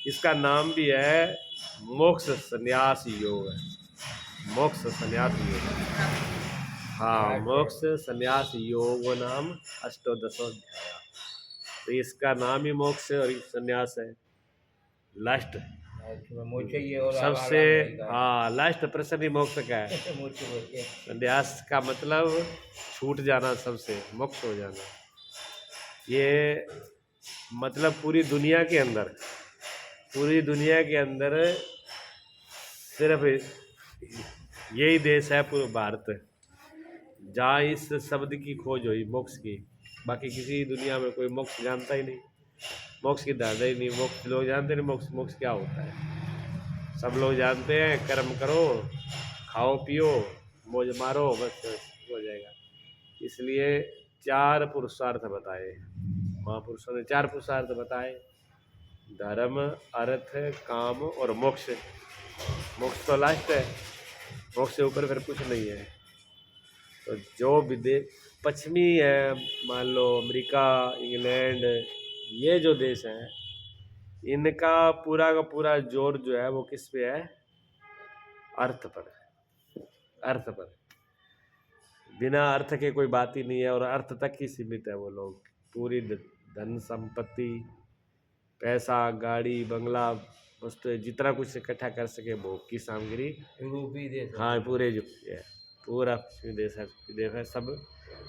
इसका नाम भी है मोक्ष संन्यास योग। मोक्ष संन्यास योग, हाँ, मोक्ष संन्यास योग नाम अष्टोदशोध्याय। तो इसका नाम ही मोक्ष और संन्यास है। लास्ट सबसे, हाँ, लास्ट प्रश्न ही मोक्ष का है। संन्यास का मतलब छूट जाना, सबसे मुक्त हो जाना। ये मतलब पूरी दुनिया के अंदर सिर्फ यही देश है पूरा भारत जहाँ इस शब्द की खोज हुई, मोक्ष की। बाकी किसी दुनिया में कोई मोक्ष जानता ही नहीं, मोक्ष की दादा ही नहीं। मोक्ष लोग जानते नहीं, मोक्ष मोक्ष क्या होता है। सब लोग जानते हैं कर्म करो, खाओ पियो, मौज मारो, बस हो जाएगा। इसलिए 4 पुरुषार्थ बताए महापुरुषों ने, 4 पुरुषार्थ बताए, धर्म, अर्थ, काम और मोक्ष। मोक्ष तो लास्ट है, मोक्ष से ऊपर फिर कुछ नहीं है। तो जो विदेश पश्चिमी है, मान लो अमेरिका, इंग्लैंड, ये जो देश हैं, इनका पूरा का पूरा जोर जो है वो किस पे है? अर्थ पर। अर्थ पर, बिना अर्थ के कोई बात ही नहीं है, और अर्थ तक ही सीमित है वो लोग। पूरी धन संपत्ति, पैसा, गाड़ी, बंगला, वस्तु, जितना कुछ इकट्ठा कर सके भोग की सामग्री, यूरोपीय देश, हाँ, पूरे जो है पूरा विदेश है सब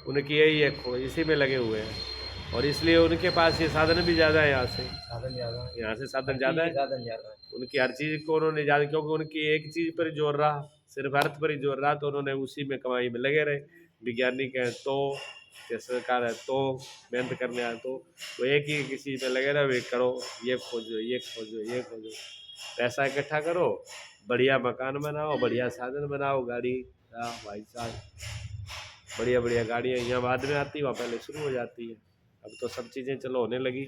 उनकी यही है, खोज इसी में लगे हुए हैं। और इसलिए उनके पास ये साधन भी ज़्यादा है, यहाँ से साधन ज़्यादा है। उनकी हर चीज़ को उन्होंने ज़्यादा, क्योंकि उनकी एक चीज़ पर जोर रहा, सिर्फ अर्थ पर ही जोर रहा, तो उन्होंने उसी में कमाई में लगे रहे। वैज्ञानिक है तो, सरकार है तो, मेहनत करने आए तो एक ही किसी पे लगे रहे, करो, ये खोजो, ये खोजो, ये खोजो, पैसा इकट्ठा करो, बढ़िया मकान बनाओ, बढ़िया साधन बनाओ, गाड़ी, भाई साहब, बढ़िया बढ़िया गाड़ियाँ यहाँ बाद में आती, वहाँ पहले शुरू हो जाती है। अब तो सब चीज़ें चलो होने लगी,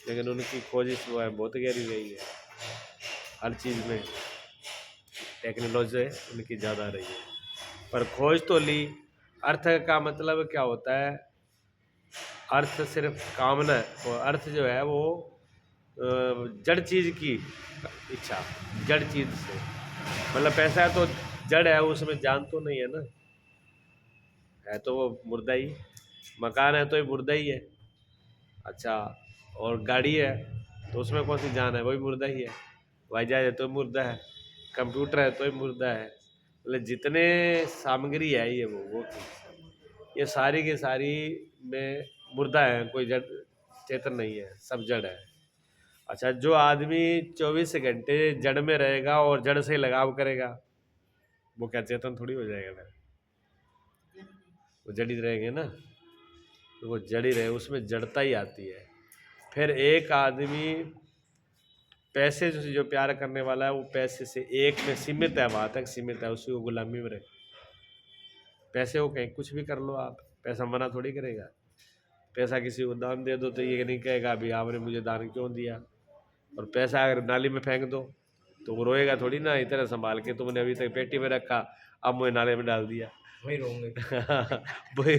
लेकिन उनकी खोज इस वो है बहुत गहरी रही है। हर चीज़ में टेक्नोलॉजी उनकी ज़्यादा रही है, पर खोज तो ली। अर्थ का मतलब क्या होता है? अर्थ सिर्फ कामना है, और अर्थ जो है वो जड़ चीज़ की इच्छा, जड़ चीज़ से, मतलब पैसा है तो जड़ है, उसमें जान तो नहीं है ना, है तो वो मुर्दा ही। मकान है तो ये मुर्दा ही है। अच्छा, और गाड़ी है तो उसमें कौन सी जान है? वही मुर्दा ही है। वाईजहाज है तो मुर्दा है, कंप्यूटर है तो ही मुर्दा है। मतलब जितने सामग्री है वो ये सारी की सारी में मुर्दा है, कोई जड़ चेतन नहीं है, सब जड़ है। अच्छा, जो आदमी 24 घंटे जड़ में रहेगा और जड़ से लगाव करेगा, वो क्या चेतन थोड़ी हो जाएगा? फिर वो जड़ी रहेंगे ना, तो वो जड़ी रहे, उसमें जड़ता ही आती है। फिर एक आदमी पैसे से जो प्यार करने वाला है, वो पैसे से एक में सीमित है, वहाँ तक सीमित है, उसी को गुलामी में रहे। पैसे को कहीं कुछ भी कर लो आप, पैसा मना थोड़ी करेगा। पैसा किसी को दान दे दो तो ये नहीं कहेगा अभी आपने मुझे दान क्यों दिया। और पैसा अगर नाली में फेंक दो तो वो रोएगा थोड़ी ना, इतना संभाल के तुमने अभी तक पेटी में रखा, अब मुझे नाले में डाल दिया, वही रोंगे। वही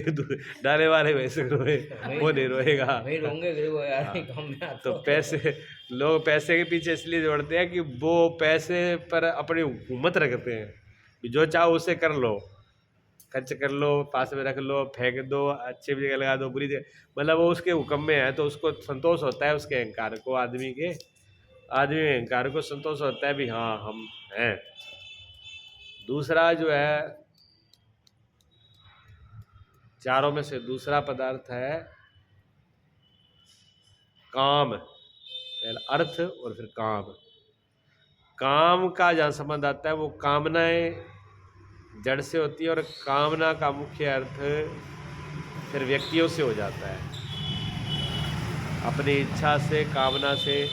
डाले वाले वैसे रोए, वो नहीं रोएगा। वही रोंगे यार, काम में आता। तो पैसे, लोग पैसे के पीछे इसलिए दौड़ते हैं कि वो पैसे पर अपनी हुकूमत रखते हैं, जो चाहो उसे कर लो, खर्च कर लो, पास में रख लो, फेंक दो, अच्छी जगह लगा दो, बुरी जगह, मतलब वो उसके हुक्म में है, तो उसको संतोष होता है, उसके अहंकार को, आदमी अहंकार को संतोष होता है भी हाँ हम हैं। दूसरा जो है, चारों में से दूसरा पदार्थ है काम। पहला अर्थ और फिर काम। काम का जहाँ संबंध आता है, वो कामनाएं जड़ से होती है, और कामना का मुख्य अर्थ फिर व्यक्तियों से हो जाता है, अपनी इच्छा से, कामना से,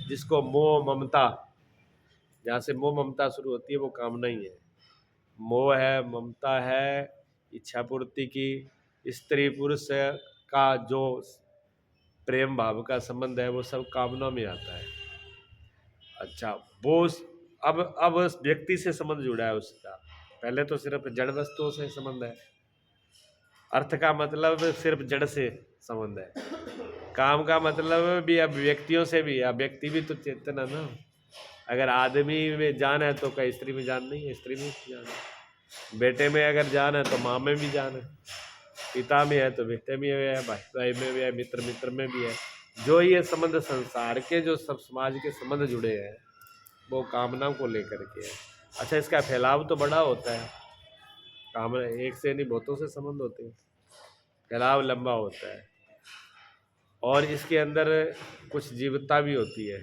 जिसको मोह ममता, जहाँ से मोह ममता शुरू होती है वो कामना ही है। मोह है, ममता है, इच्छा पूर्ति की, स्त्री पुरुष का जो प्रेम भाव का संबंध है, वो सब कामना में आता है। अच्छा, वो अब व्यक्ति से संबंध जुड़ा है उसका, पहले तो सिर्फ जड़ वस्तुओं से संबंध है। अर्थ का मतलब सिर्फ जड़ से संबंध है, काम का मतलब भी अब व्यक्तियों से भी, अब व्यक्ति भी तो चेतन है ना। अगर आदमी में जान है तो कहीं स्त्री में जान नहीं है, स्त्री में जान है। बेटे में अगर जान है तो माँ में भी जान है, पिता में है तो बेटे में भी है, भाई भाई में भी है, मित्र मित्र में भी है। जो ये संबंध संसार के, जो सब समाज के संबंध जुड़े हैं, वो कामना को लेकर के है। अच्छा, इसका फैलाव तो बड़ा होता है, कामना एक से नहीं बहुतों से संबंध होते हैं, फैलाव लंबा होता है। और इसके अंदर कुछ जीवता भी होती है,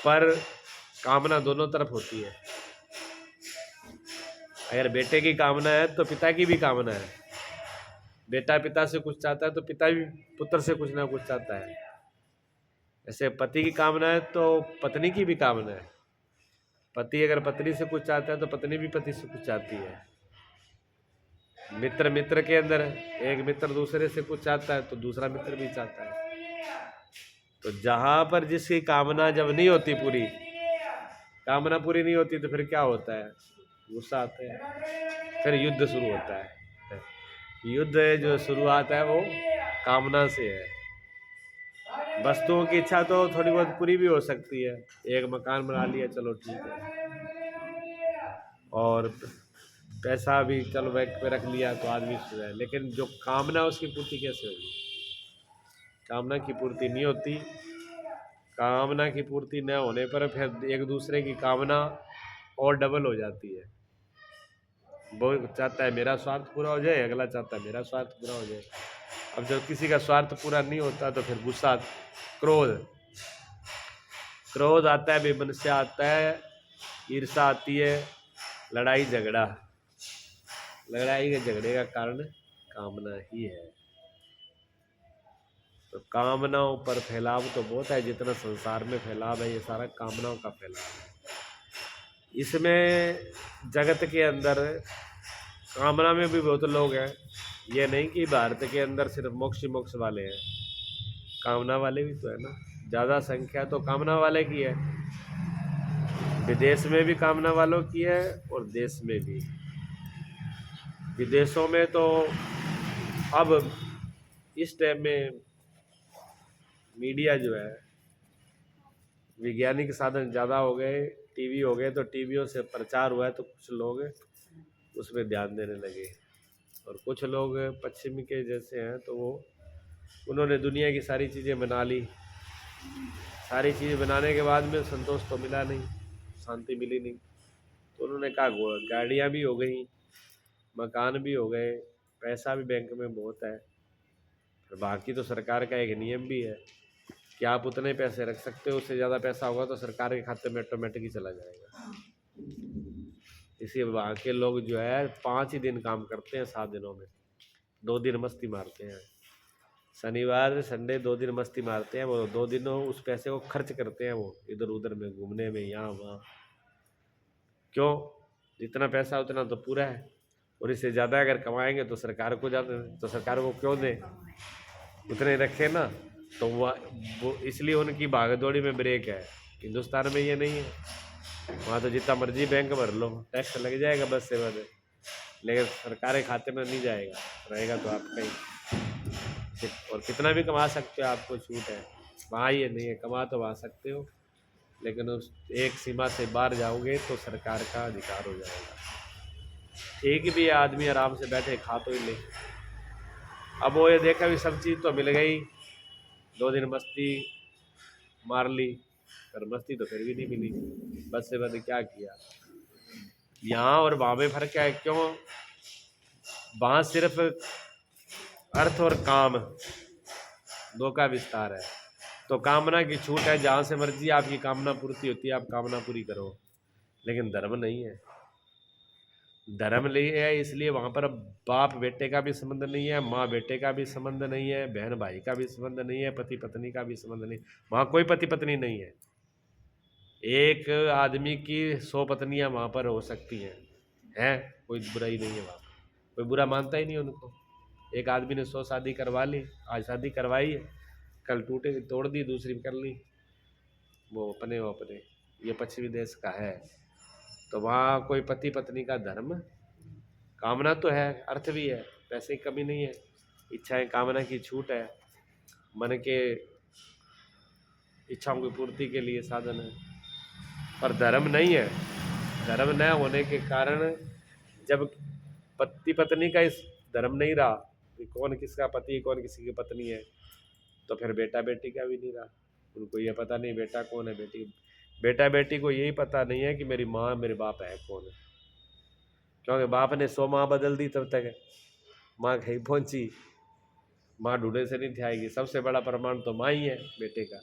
पर कामना दोनों तरफ होती है। अगर बेटे की कामना है तो पिता की भी कामना है। बेटा पिता से कुछ चाहता है तो पिता भी पुत्र से कुछ ना कुछ चाहता है। ऐसे पति की कामना है तो पत्नी की भी कामना है। पति अगर पत्नी से कुछ चाहता है तो पत्नी भी पति से कुछ चाहती है। मित्र मित्र के अंदर एक मित्र दूसरे से कुछ चाहता है तो दूसरा मित्र भी चाहता है। तो जहाँ पर जिसकी कामना जब नहीं होती पूरी, कामना पूरी नहीं होती, तो फिर क्या होता है? गुस्सा आता है, फिर युद्ध शुरू होता है। युद्ध जो शुरुआत है वो कामना से है। वस्तुओं की इच्छा तो थोड़ी बहुत पूरी भी हो सकती है, एक मकान बना लिया, चलो ठीक है, और पैसा भी चलो बैंक पे रख लिया तो आदमी खुश है। लेकिन जो कामना, उसकी पूर्ति कैसे होगी? कामना की पूर्ति नहीं होती। कामना की पूर्ति न होने पर फिर एक दूसरे की कामना और डबल हो जाती है। वो चाहता है मेरा स्वार्थ पूरा हो जाए, अगला चाहता है मेरा स्वार्थ पूरा हो जाए। अब जब किसी का स्वार्थ पूरा नहीं होता तो फिर गुस्सा, क्रोध आता है, बेमनस्य आता है, ईर्षा आती है, लड़ाई झगड़ा। लड़ाई के झगड़े का कारण कामना ही है। तो कामनाओं पर फैलाव तो बहुत है, जितना संसार में फैलाव है ये सारा कामनाओं का फैलाव है। इसमें जगत के अंदर कामना में भी बहुत लोग हैं। ये नहीं कि भारत के अंदर सिर्फ मोक्ष मोक्ष वाले हैं, कामना वाले भी तो है ना। ज़्यादा संख्या तो कामना वाले की है। विदेश में भी कामना वालों की है और देश में भी। विदेशों में तो अब इस टाइम में मीडिया जो है, वैज्ञानिक साधन ज़्यादा हो गए, टीवी हो गए, तो टीवियों से प्रचार हुआ है तो कुछ लोग उसमें ध्यान देने लगे। और कुछ लोग पश्चिम के जैसे हैं तो उन्होंने दुनिया की सारी चीज़ें बना ली। सारी चीज़ें बनाने के बाद में संतोष तो मिला नहीं, शांति मिली नहीं। तो उन्होंने कहा गाड़ियाँ भी हो गई, मकान भी हो गए, पैसा भी बैंक में बहुत है, और बाकी तो सरकार का एक नियम भी है कि आप उतने पैसे रख सकते हो, उससे ज़्यादा पैसा होगा तो सरकार के खाते में ऑटोमेटिक ही चला जाएगा। इसी वहाँ के लोग जो है 5 ही दिन काम करते हैं 7 दिनों में, 2 दिन मस्ती मारते हैं। शनिवार संडे 2 दिन मस्ती मारते हैं, वो 2 दिनों उस पैसे को खर्च करते हैं, वो इधर उधर में घूमने में, यहाँ वहाँ। क्यों? जितना पैसा उतना तो पूरा है, और इससे ज़्यादा अगर कमाएंगे तो सरकार को ज़्यादा, तो सरकार को क्यों दें? उतने रखे ना। तो वो इसलिए उनकी भागदौड़ी में ब्रेक है। हिंदुस्तान में ये नहीं है, वहाँ तो जितना मर्जी बैंक भर लो, टैक्स लग जाएगा बस से बस, लेकिन सरकार के खाते में नहीं जाएगा, रहेगा तो आपका ही। और कितना भी कमा सकते हो, आपको छूट है। वहाँ ये नहीं है, कमा तो वहाँ सकते हो, लेकिन उस एक सीमा से बाहर जाओगे तो सरकार का अधिकार हो जाएगा। ठीक भी है, आदमी आराम से बैठे खा तो ही ले। अब वो ये देखा भी सब चीज़ तो मिल गई, 2 दिन मस्ती मार ली, पर मस्ती तो फिर भी नहीं मिली, बस से बस क्या किया। यहाँ और वहाँ में फर्क है, क्यों? वहाँ सिर्फ अर्थ और काम दो का विस्तार है, तो कामना की छूट है, जहाँ से मर्जी आपकी कामना पूर्ति होती है, आप कामना पूरी करो। लेकिन धर्म नहीं है। धर्म नहीं है, इसलिए वहाँ पर बाप बेटे का भी संबंध नहीं है, माँ बेटे का भी संबंध नहीं है, बहन भाई का भी संबंध नहीं है, पति पत्नी का भी संबंध नहीं। वहाँ कोई पति पत्नी नहीं है। एक आदमी की 100 पत्नियाँ वहाँ पर हो सकती हैं, कोई बुराई नहीं है वहाँ, कोई बुरा मानता ही नहीं उनको। एक आदमी ने 100 शादी करवा ली, आज शादी करवाई है, कल तोड़ दी, दूसरी कर ली, वो अपने ये पश्चिमी देश का है। तो वहाँ कोई पति पत्नी का धर्म, कामना तो है, अर्थ भी है, पैसे की कमी नहीं है, इच्छाएं कामना की छूट है, मन के इच्छाओं की पूर्ति के लिए साधन है, पर धर्म नहीं है। धर्म न होने के कारण जब पति पत्नी का इस धर्म नहीं रहा कि कौन किसका पति कौन किसी की पत्नी है, तो फिर बेटा बेटी का भी नहीं रहा। उनको ये पता नहीं बेटा कौन है बेटी, बेटा बेटी को यही पता नहीं है कि मेरी माँ मेरे बाप है कौन है, क्योंकि बाप ने 100 माँ बदल दी तब तक माँ कहीं पहुंची, माँ ढूंढे से नहीं आएगी। सबसे बड़ा प्रमाण तो माँ ही है बेटे का।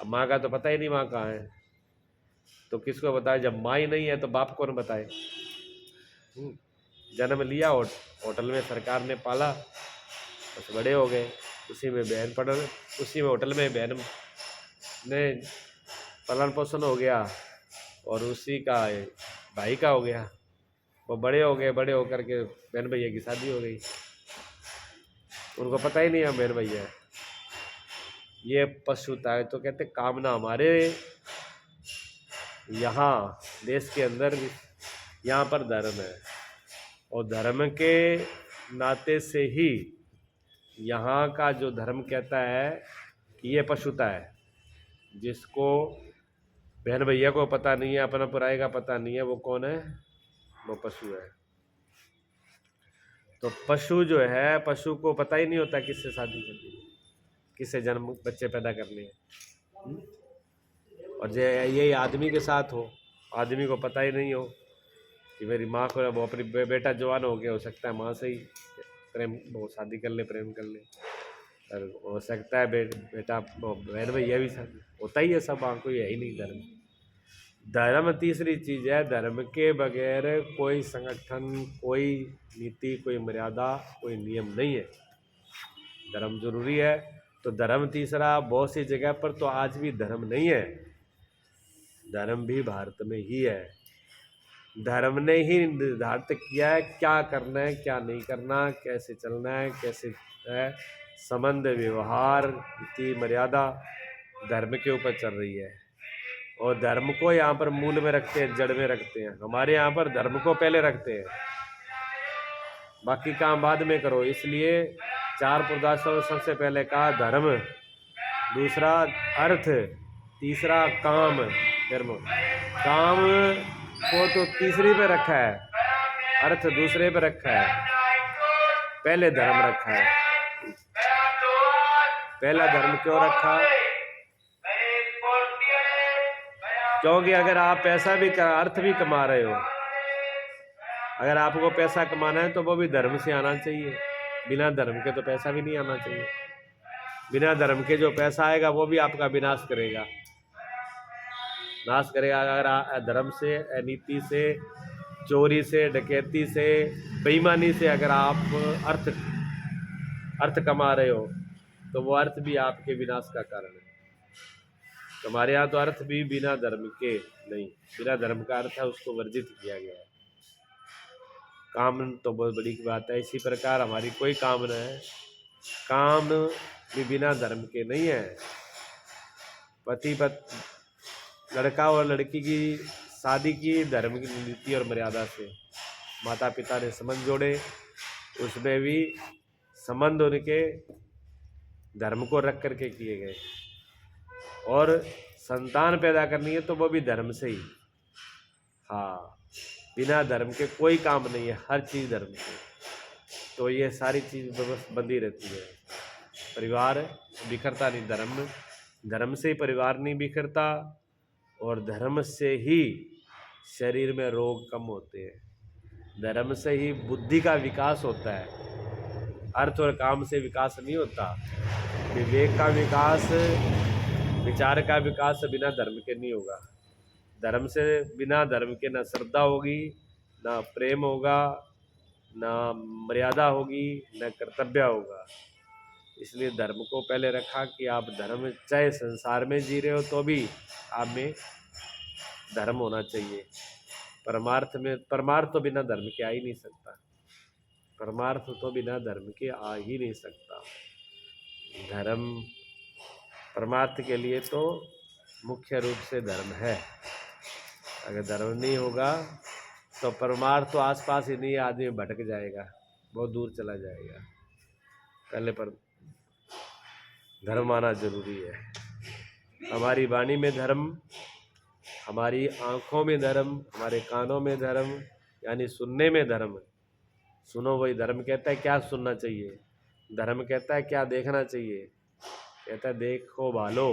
अब माँ का तो पता ही नहीं माँ कहाँ है, तो किसको बताए? जब माँ ही नहीं है तो बाप कौन बताए? जन्म लिया होटल में सरकार ने पाला, बस बड़े हो गए, उसी में बहन पढ़, उसी में होटल में बहन ने पालन पोषण हो गया और उसी का भाई का हो गया। वो बड़े हो गए, बड़े होकर के बहन भैया की शादी हो गई, उनको पता ही नहीं है बहन भैया। ये पशुता है। तो कहते कामना हमारे यहाँ देश के अंदर यहाँ पर धर्म है, और धर्म के नाते से ही यहाँ का जो धर्म कहता है कि ये पशुता है। जिसको बहन भैया को पता नहीं है, अपना पराये का पता नहीं है, वो कौन है? वो पशु है। तो पशु जो है, पशु को पता ही नहीं होता किससे शादी करनी है, किससे जन्म बच्चे पैदा करने हैं। और जो यही आदमी के साथ हो, आदमी को पता ही नहीं हो कि मेरी माँ को, वो अपनी बेटा जवान हो गया, हो सकता है माँ से ही प्रेम, वो शादी कर ले, प्रेम कर ले, और हो सकता है बेटा बहन भैया भी होता ही है, सब कोई है ही नहीं धर्म। धर्म तीसरी चीज है, धर्म के बगैर कोई संगठन, कोई नीति, कोई मर्यादा, कोई नियम नहीं है। धर्म जरूरी है। तो धर्म तीसरा, बहुत सी जगह पर तो आज भी धर्म नहीं है, धर्म भी भारत में ही है। धर्म ने ही निर्धारित किया है क्या करना है, क्या नहीं करना, कैसे चलना है, कैसे है, संबंध, व्यवहार, नीति, मर्यादा धर्म के ऊपर चल रही है। और धर्म को यहाँ पर मूल में रखते हैं, जड़ में रखते हैं। हमारे यहाँ पर धर्म को पहले रखते हैं, बाकी काम बाद में करो। इसलिए 4 प्रदासों सबसे पहले कहा धर्म, दूसरा अर्थ, तीसरा काम। धर्म काम को तो तीसरी पे रखा है, अर्थ दूसरे पे रखा है, पहले धर्म रखा है। पहला धर्म क्यों रखा? क्योंकि अगर आप पैसा भी अर्थ भी कमा रहे हो, अगर आपको पैसा कमाना है तो वो भी धर्म से आना चाहिए। बिना धर्म के तो पैसा भी नहीं आना चाहिए। बिना धर्म के जो पैसा आएगा वो भी आपका विनाश करेगा, नाश करेगा। अगर धर्म से, नीति से, चोरी से, डकैती से, बेईमानी से अगर आप अर्थ कमा रहे हो तो वो अर्थ भी आपके विनाश का कारण है। हमारे यहाँ तो अर्थ भी बिना धर्म के नहीं, बिना धर्म का अर्थ है उसको वर्जित किया गया है। काम तो बहुत बड़ी बात है। इसी प्रकार हमारी कोई कामना है, काम भी बिना धर्म के नहीं है। पति पत्नी, लड़का और लड़की की शादी की धर्म की नीति और मर्यादा से माता पिता ने संबंध जोड़े, उसमें भी संबंध उनके धर्म को रख करके किए गए। और संतान पैदा करनी है तो वो भी धर्म से ही। हाँ, बिना धर्म के कोई काम नहीं है, हर चीज़ धर्म से। तो ये सारी चीज़ बस बंदी रहती है। परिवार बिखरता नहीं, धर्म से ही परिवार नहीं बिखरता, और धर्म से ही शरीर में रोग कम होते हैं, धर्म से ही बुद्धि का विकास होता है। अर्थ और काम से विकास नहीं होता। विवेक का विकास, विचार का विकास बिना धर्म के नहीं होगा। धर्म से, बिना धर्म के ना श्रद्धा होगी, ना प्रेम होगा, ना मर्यादा होगी, ना कर्तव्य होगा। इसलिए धर्म को पहले रखा कि आप धर्म, चाहे संसार में जी रहे हो तो भी आप में धर्म होना चाहिए। परमार्थ में, परमार्थ तो बिना धर्म के आ ही नहीं सकता, परमार्थ तो बिना धर्म के आ ही नहीं सकता। धर्म परमार्थ के लिए तो मुख्य रूप से धर्म है। अगर धर्म नहीं होगा तो परमार्थ तो आसपास ही नहीं, आदमी भटक जाएगा, बहुत दूर चला जाएगा। पहले पर धर्म आना जरूरी है। हमारी वाणी में धर्म, हमारी आँखों में धर्म, हमारे कानों में धर्म, यानी सुनने में धर्म। सुनो वही धर्म कहता है क्या सुनना चाहिए, धर्म कहता है क्या देखना चाहिए। कहता है देखो भालो,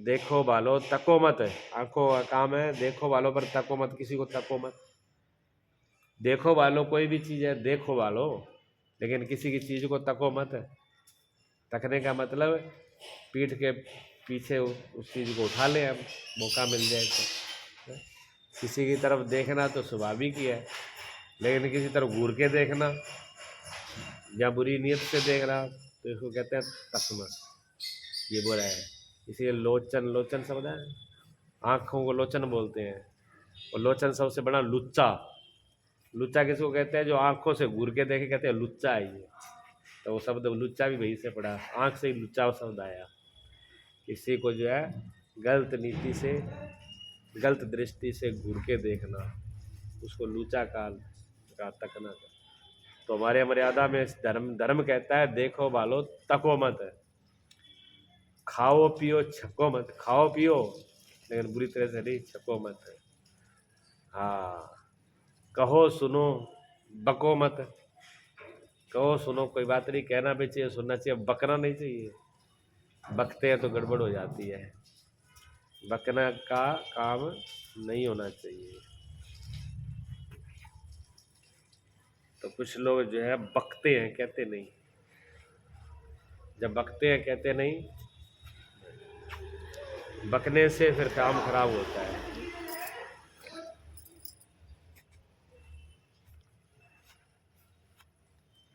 देखो भालो तको मत। आंखों का काम है देखो भालो पर तको मत, किसी को तको मत। देखो भालो कोई भी चीज़ है देखो भालो, लेकिन किसी की चीज़ को तको मत। तकने का मतलब पीठ के पीछे उस चीज़ को उठा ले, हम मौका मिल जाए तो। किसी की तरफ देखना तो स्वाभाविक ही है, लेकिन किसी तरफ घूर के देखना या बुरी नीयत से देखना तो इसको कहते हैं तकना, ये बुरा है। इसीलिए लोचन, लोचन शब्द है, आँखों को लोचन बोलते हैं। और लोचन सबसे बड़ा लुच्चा, लुच्चा किसको कहते हैं, जो आँखों से घूर के देखे कहते हैं लुच्चा है ये। तो वो शब्द लुच्चा भी वहीं से पड़ा, आँख से ही लुच्चा शब्द आया। किसी को जो है गलत नीति से, गलत दृष्टि से घूर के देखना, उसको लुच्चा काल का तकना का। तो हमारे मर्यादा में धर्म कहता है देखो भालो तको मत, खाओ पियो छको मत। खाओ पियो लेकिन बुरी तरह से नहीं, छको मत। हाँ, कहो सुनो बको मत। कहो सुनो कोई बात नहीं, कहना भी चाहिए, सुनना चाहिए, बकना नहीं चाहिए। बकते हैं तो गड़बड़ हो जाती है, बकना का काम नहीं होना चाहिए। तो कुछ लोग जो है बकते हैं, कहते नहीं। जब बकते हैं कहते नहीं, बकने से फिर काम खराब होता है।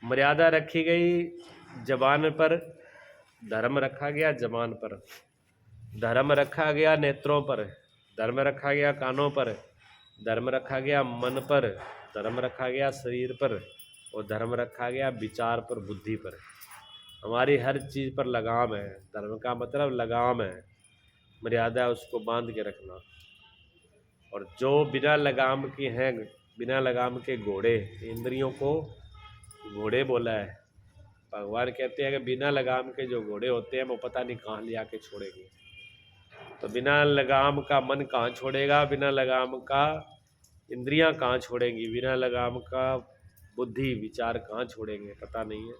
मर्यादा रखी गई जबान पर, धर्म रखा गया जबान पर, धर्म रखा गया नेत्रों पर, धर्म रखा गया कानों पर, धर्म रखा गया मन पर, धर्म रखा गया शरीर पर, और धर्म रखा गया विचार पर, बुद्धि पर। हमारी हर चीज़ पर लगाम है। धर्म का मतलब लगाम है, मर्यादा है, उसको बांध के रखना। और जो बिना लगाम के हैं, बिना लगाम के घोड़े, इंद्रियों को घोड़े बोला है। भगवान कहते हैं कि बिना लगाम के जो घोड़े होते हैं वो पता नहीं कहाँ ले आके छोड़ेंगे। तो बिना लगाम का मन कहाँ छोड़ेगा, बिना लगाम का इंद्रियां कहाँ छोड़ेंगी, बिना लगाम का बुद्धि विचार कहाँ छोड़ेंगे, पता नहीं है।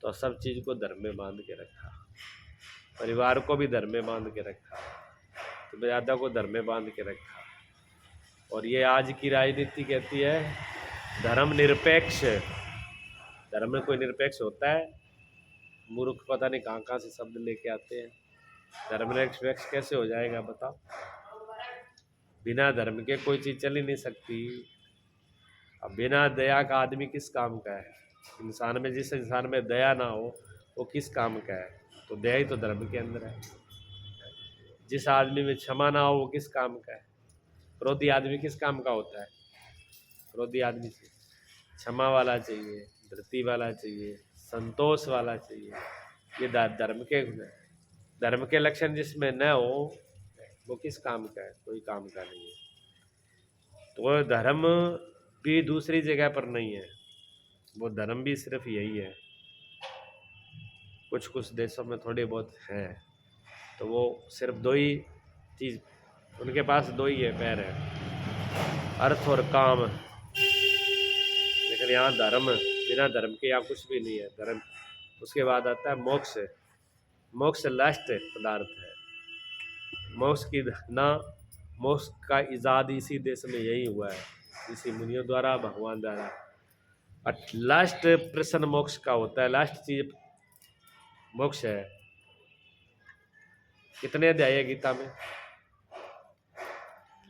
तो सब चीज़ को धर्म में बांध के रखा, परिवार को भी धर्म में बांध के रखा, तो मर्यादा को धर्म में बांध के रखा। और ये आज की राजनीति कहती है धर्म निरपेक्ष। धर्म में कोई निरपेक्ष होता है? मूर्ख पता नहीं कहाँ कहाँ से शब्द लेके आते हैं। धर्म निरपेक्ष कैसे हो जाएगा बताओ? बिना धर्म के कोई चीज़ चल ही नहीं सकती। अब बिना दया का आदमी किस काम का है? इंसान में, जिस इंसान में दया ना हो वो किस काम का है? तो दया ही तो धर्म के अंदर है। जिस आदमी में क्षमा ना हो वो किस काम का है? क्रोधी आदमी किस काम का होता है? क्रोधी आदमी से क्षमा वाला चाहिए, धृति वाला चाहिए, संतोष वाला चाहिए। ये धर्म के गुण है। धर्म के लक्षण जिसमें न हो वो किस काम का है? कोई काम का नहीं है। तो धर्म भी दूसरी जगह पर नहीं है, वो धर्म भी सिर्फ यही है। कुछ कुछ देशों में थोड़े बहुत हैं, तो वो सिर्फ दो ही चीज़, उनके पास दो ही है पैर है, अर्थ और काम। लेकिन यहाँ धर्म, बिना धर्म के यहाँ कुछ भी नहीं है। धर्म, उसके बाद आता है मोक्ष। मोक्ष लास्ट पदार्थ है। मोक्ष की ना, मोक्ष का इजाद इसी देश में यही हुआ है, इसी मुनियों द्वारा, भगवान द्वारा। लास्ट प्रश्न मोक्ष का होता है, लास्ट चीज मोक्ष है। कितने अध्याय है गीता में?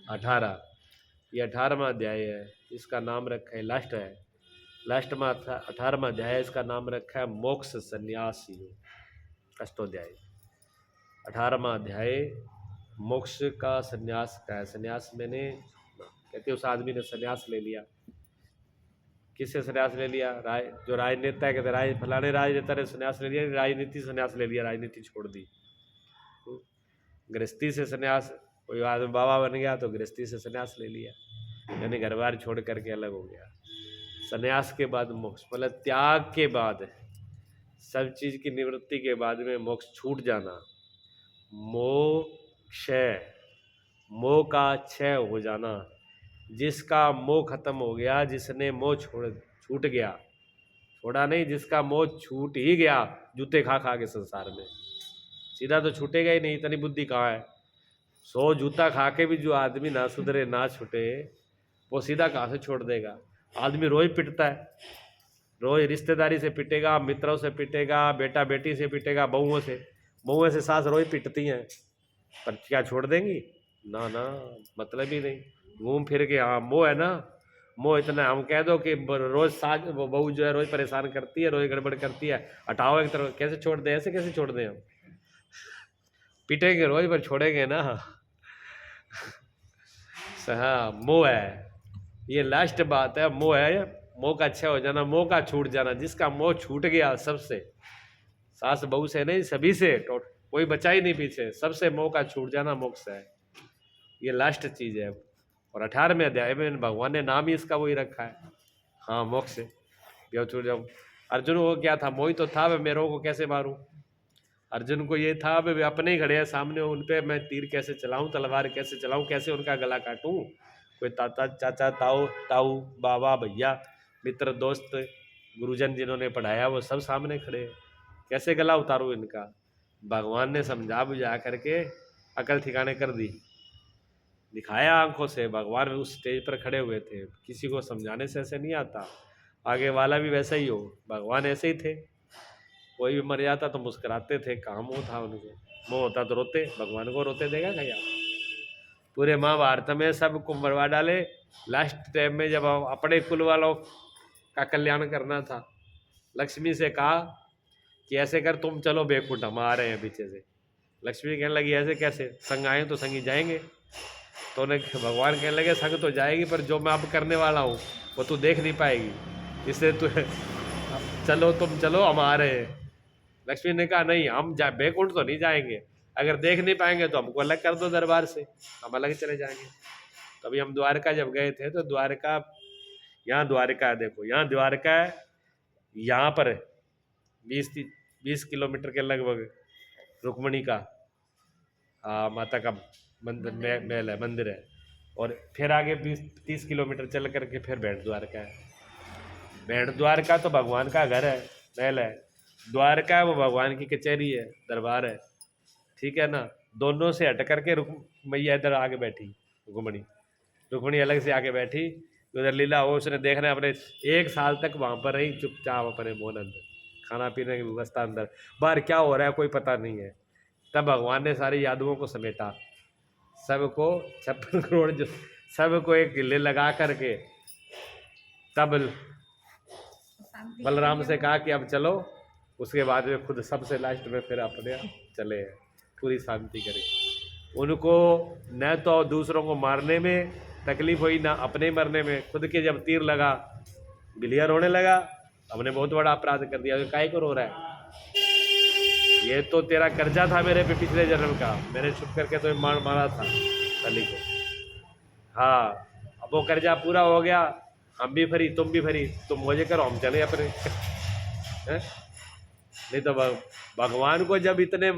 18। ये 18वां अध्याय है, इसका नाम रखा है, लास्ट है, लास्ट में 18वां अध्याय, इसका नाम रखा है मोक्ष संन्यास योग। अष्टोध्याय 18वां अध्याय मोक्ष का संन्यास का है। संन्यास मैंने कहते उस आदमी ने संन्यास ले लिया। किससे संन्यास ले लिया? जो राजनेता है, कहते फलाने राजनेता ने संन्यास ले लिया, राजनीति संन्यास ले लिया, राजनीति छोड़ दी। गृहस्थी से संन्यास, कोई आदमी बाबा बन गया तो गृहस्थी से संन्यास ले लिया, यानी घर बार छोड़ करके अलग हो गया। संन्यास के बाद मोक्ष, मतलब त्याग के बाद। सब चीज की निवृत्ति के बाद में मोक्ष छूट जाना, मोक्ष, मोह का क्षय हो जाना। जिसका मोह खत्म हो गया, जिसने मोह छूट गया, छोड़ा नहीं, जिसका मोह छूट ही गया जूते खा खा के संसार में, सीधा तो छूटेगा ही नहीं, इतनी बुद्धि कहाँ है। 100 जूता खा के भी जो आदमी ना सुधरे ना छूटे, वो सीधा कहाँ से छोड़ देगा। आदमी रोज पिटता है, रोज रिश्तेदारी से पिटेगा, मित्रों से पिटेगा, बेटा बेटी से पिटेगा, बहुओं से सास रोज पिटती हैं, पर क्या छोड़ देंगी? ना ना, मतलब ही नहीं। घूम फिर के, हाँ मोह है ना, मोह इतना, हम कह दो कि रोज सास बहू जो है रोज परेशान करती है, रोज गड़बड़ करती है, हटाओ एक तरफ, कैसे छोड़ दे? ऐसे कैसे छोड़ दें हम? पिटेंगे रोज पर छोड़ेंगे ना। हाँ मोह है, ये लास्ट बात है, मोह है। मोह का क्षय हो जाना, मोह का छूट जाना। जिसका मोह छूट गया सबसे, सास बहू से नहीं, सभी से, कोई बचा ही नहीं पीछे, सबसे मोह का छूट जाना मोक्ष है। ये लास्ट चीज है। और 18वें अध्याय में भगवान ने नाम ही इसका वही रखा है, हाँ मोक्ष। जब अर्जुन को क्या था, मोही तो था, मेरों को कैसे मारूं। अर्जुन को ये था वे अपने ही खड़े हैं सामने, उन पे मैं तीर कैसे चलाऊं, तलवार कैसे चलाऊं, कैसे उनका गला काटूं। कोई ताता चाचा ताऊ ताऊ बाबा भैया मित्र दोस्त गुरुजन जिन्होंने पढ़ाया वो सब सामने खड़े हैं, कैसे गला उतारूं इनका। भगवान ने समझा बुझा करके अकल ठिकाने कर दी, दिखाया आंखों से। भगवान उस स्टेज पर खड़े हुए थे, किसी को समझाने से ऐसे नहीं आता, आगे वाला भी वैसा ही हो। भगवान ऐसे ही थे, कोई भी मर जाता तो मुस्कुराते थे, काम वो था उनको, मोह होता तो रोते। भगवान को रोते देगा क्या? पूरे महाभारत में सबको मरवा डाले, लास्ट टाइम में जब अपने कुल वालों का कल्याण करना था, लक्ष्मी से कहा कि ऐसे कर, तुम चलो बैकुंठ, हम आ रहे हैं पीछे से। लक्ष्मी कहने लगी ऐसे कैसे, संग आए तो संगी जाएंगे। तो उन्हें भगवान कहने लगे संग तो जाएगी, पर जो मैं अब करने वाला हूँ वो तू देख नहीं पाएगी, इसलिए तू चलो, तुम चलो, हम आ रहे हैं। लक्ष्मी ने कहा नहीं, हम बैकुंठ तो नहीं जाएंगे, अगर देख नहीं पाएंगे तो हमको अलग कर दो दरबार से, हम अलग चले जाएंगे। तभी हम द्वारका जब गए थे तो द्वारका, यहाँ द्वारका है, देखो यहाँ द्वारका है, यहाँ पर 20 किलोमीटर के लगभग रुक्मणी का माता का मंदिर महल है, मंदिर है। और फिर आगे 20-30 किलोमीटर चल करके फिर भेंट द्वारका है। भेंट द्वारका तो भगवान का घर है, महल है। द्वारका वो भगवान की कचहरी है, दरबार है, ठीक है ना। दोनों से हट करके मैया इधर आगे बैठी, रुक्मणी अलग से आगे बैठी, उधर लीला हो उसने देखना है। अपने 1 साल तक वहाँ पर रही चुपचाप अपने मोहन अंदर, खाना पीने की व्यवस्था अंदर, बाहर क्या हो रहा है कोई पता नहीं है। तब भगवान ने सारी यादवों को समेटा, सबको 56 करोड़ जो सबको एक गिले लगा करके, तब बलराम से कहा कि अब चलो। उसके बाद में खुद सबसे लास्ट में फिर अपने चले, पूरी शांति करी। उनको न तो दूसरों को मारने में तकलीफ हुई, ना अपने मरने में। खुद के जब तीर लगा, बिलिया रोने लगा, हमने बहुत बड़ा अपराध कर दिया, काहे को रो रहा है? ये तो तेरा कर्जा था मेरे पे पिछले जन्म का, मैंने छुप करके तो मारा था कली को। हाँ अब वो कर्जा पूरा हो गया, हम भी फ्री, तुम भी फ्री, तुम मौजे करो, हम चले अपने। नहीं तो भगवान को जब इतने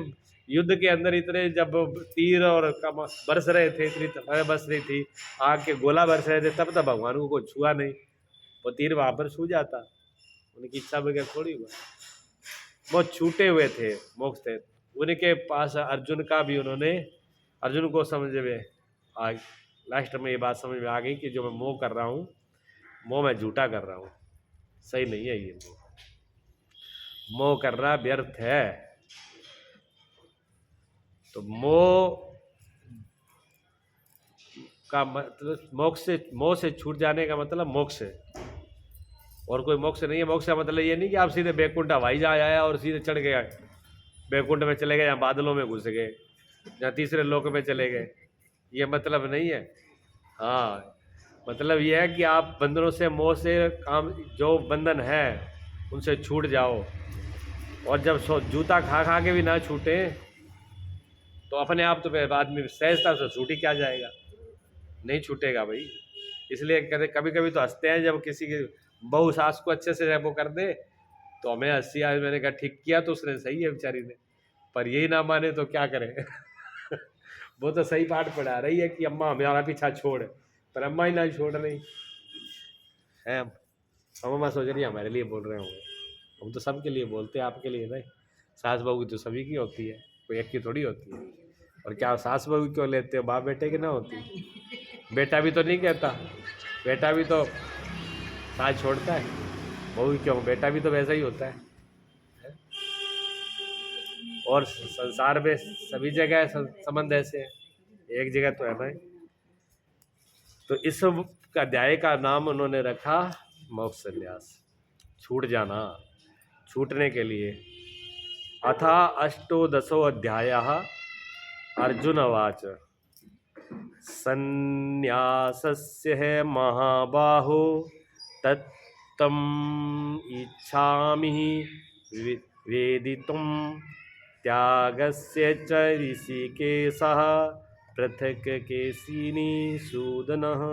युद्ध के अंदर इतने जब तीर और बरस रहे थे, इतनी बरस रही थी, आग के गोला बरस रहे थे, तब तक भगवान को कुछ छुआ नहीं, वो तीर वहां पर छू जाता, उनकी इच्छा बगैर थोड़ी हुआ। वो छूटे हुए थे, मोक्ष थे उनके पास। अर्जुन का भी उन्होंने, अर्जुन को समझ में आ, लास्ट में ये बात समझ में आ गई कि जो मैं मोह कर रहा हूँ, मोह मैं झूठा कर रहा हूँ, सही नहीं है ये मोह करना व्यर्थ है। तो मोह का मतलब मोह से छूट जाने का मतलब मोक्ष है, और कोई मोक्ष नहीं है। मोक्ष का मतलब ये नहीं कि आप सीधे बैकुंठ हवाई जहाज आया और सीधे चढ़ गए बैकुंठ में चले गए, या बादलों में घुस गए, या तीसरे लोक में चले गए, ये मतलब नहीं है। हाँ मतलब ये है कि आप बंधनों से, मोह से, काम जो बंधन है उनसे छूट जाओ। और जब जूता खा खा के भी ना छूटे तो अपने आप तो बाद में सहजता से छूट ही क्या जाएगा, नहीं छूटेगा भाई। इसलिए कहते कभी कभी तो हंसते हैं जब किसी की बहू सास को अच्छे से वो कर दे तो हमें हंसी आई। मैंने कहा ठीक किया तो उसने, सही है बेचारी ने, पर यही ना माने तो क्या करें। वो तो सही पाठ पढ़ा रही है कि अम्मा हमारा पीछा छोड़, पर अम्मा ही ना छोड़ रही है। हम अम्मा सोच रही है हमारे लिए बोल रहे होंगे, हम तो सबके लिए बोलते हैं, आपके लिए नहीं। सास बहू की तो सभी की होती है, कोई एक की थोड़ी होती है। और क्या सास बहू क्यों लेते हो, बाप बेटे की ना होती? बेटा भी तो नहीं कहता, बेटा भी तो सास छोड़ता है, बहू क्यों, बेटा भी तो वैसा ही होता है। और संसार में सभी जगह संबंध ऐसे हैं, एक जगह तो है भाई। तो इस अध्याय का नाम उन्होंने रखा मोक्ष संन्यास, छूट जाना, छूटने के लिए। अथा अष्टोदशो अध्यायः अर्जुनवाच संन्यासस्य है महाबाहो तत्तम इच्छामि वेदितुम त्यागस्य च ऋषिकेशः पृथक केशिनी सूदनः।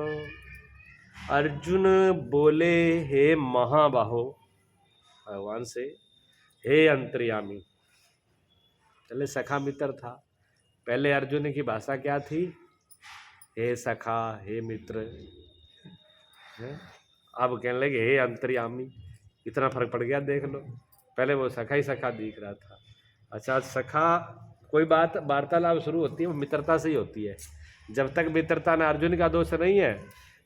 अर्जुन बोले, हे महाबाहो, भगवान से, हे अंतर्यामी। पहले सखा मित्र था, पहले अर्जुन की भाषा क्या थी, हे सखा, हे मित्र है? अब कहने लगे हे अंतर्यामी। इतना फर्क पड़ गया, देख लो। पहले वो सखा ही सखा दिख रहा था। अच्छा, सखा कोई बात वार्तालाप शुरू होती है वो मित्रता से ही होती है। जब तक मित्रता ना, अर्जुन का दोष नहीं है,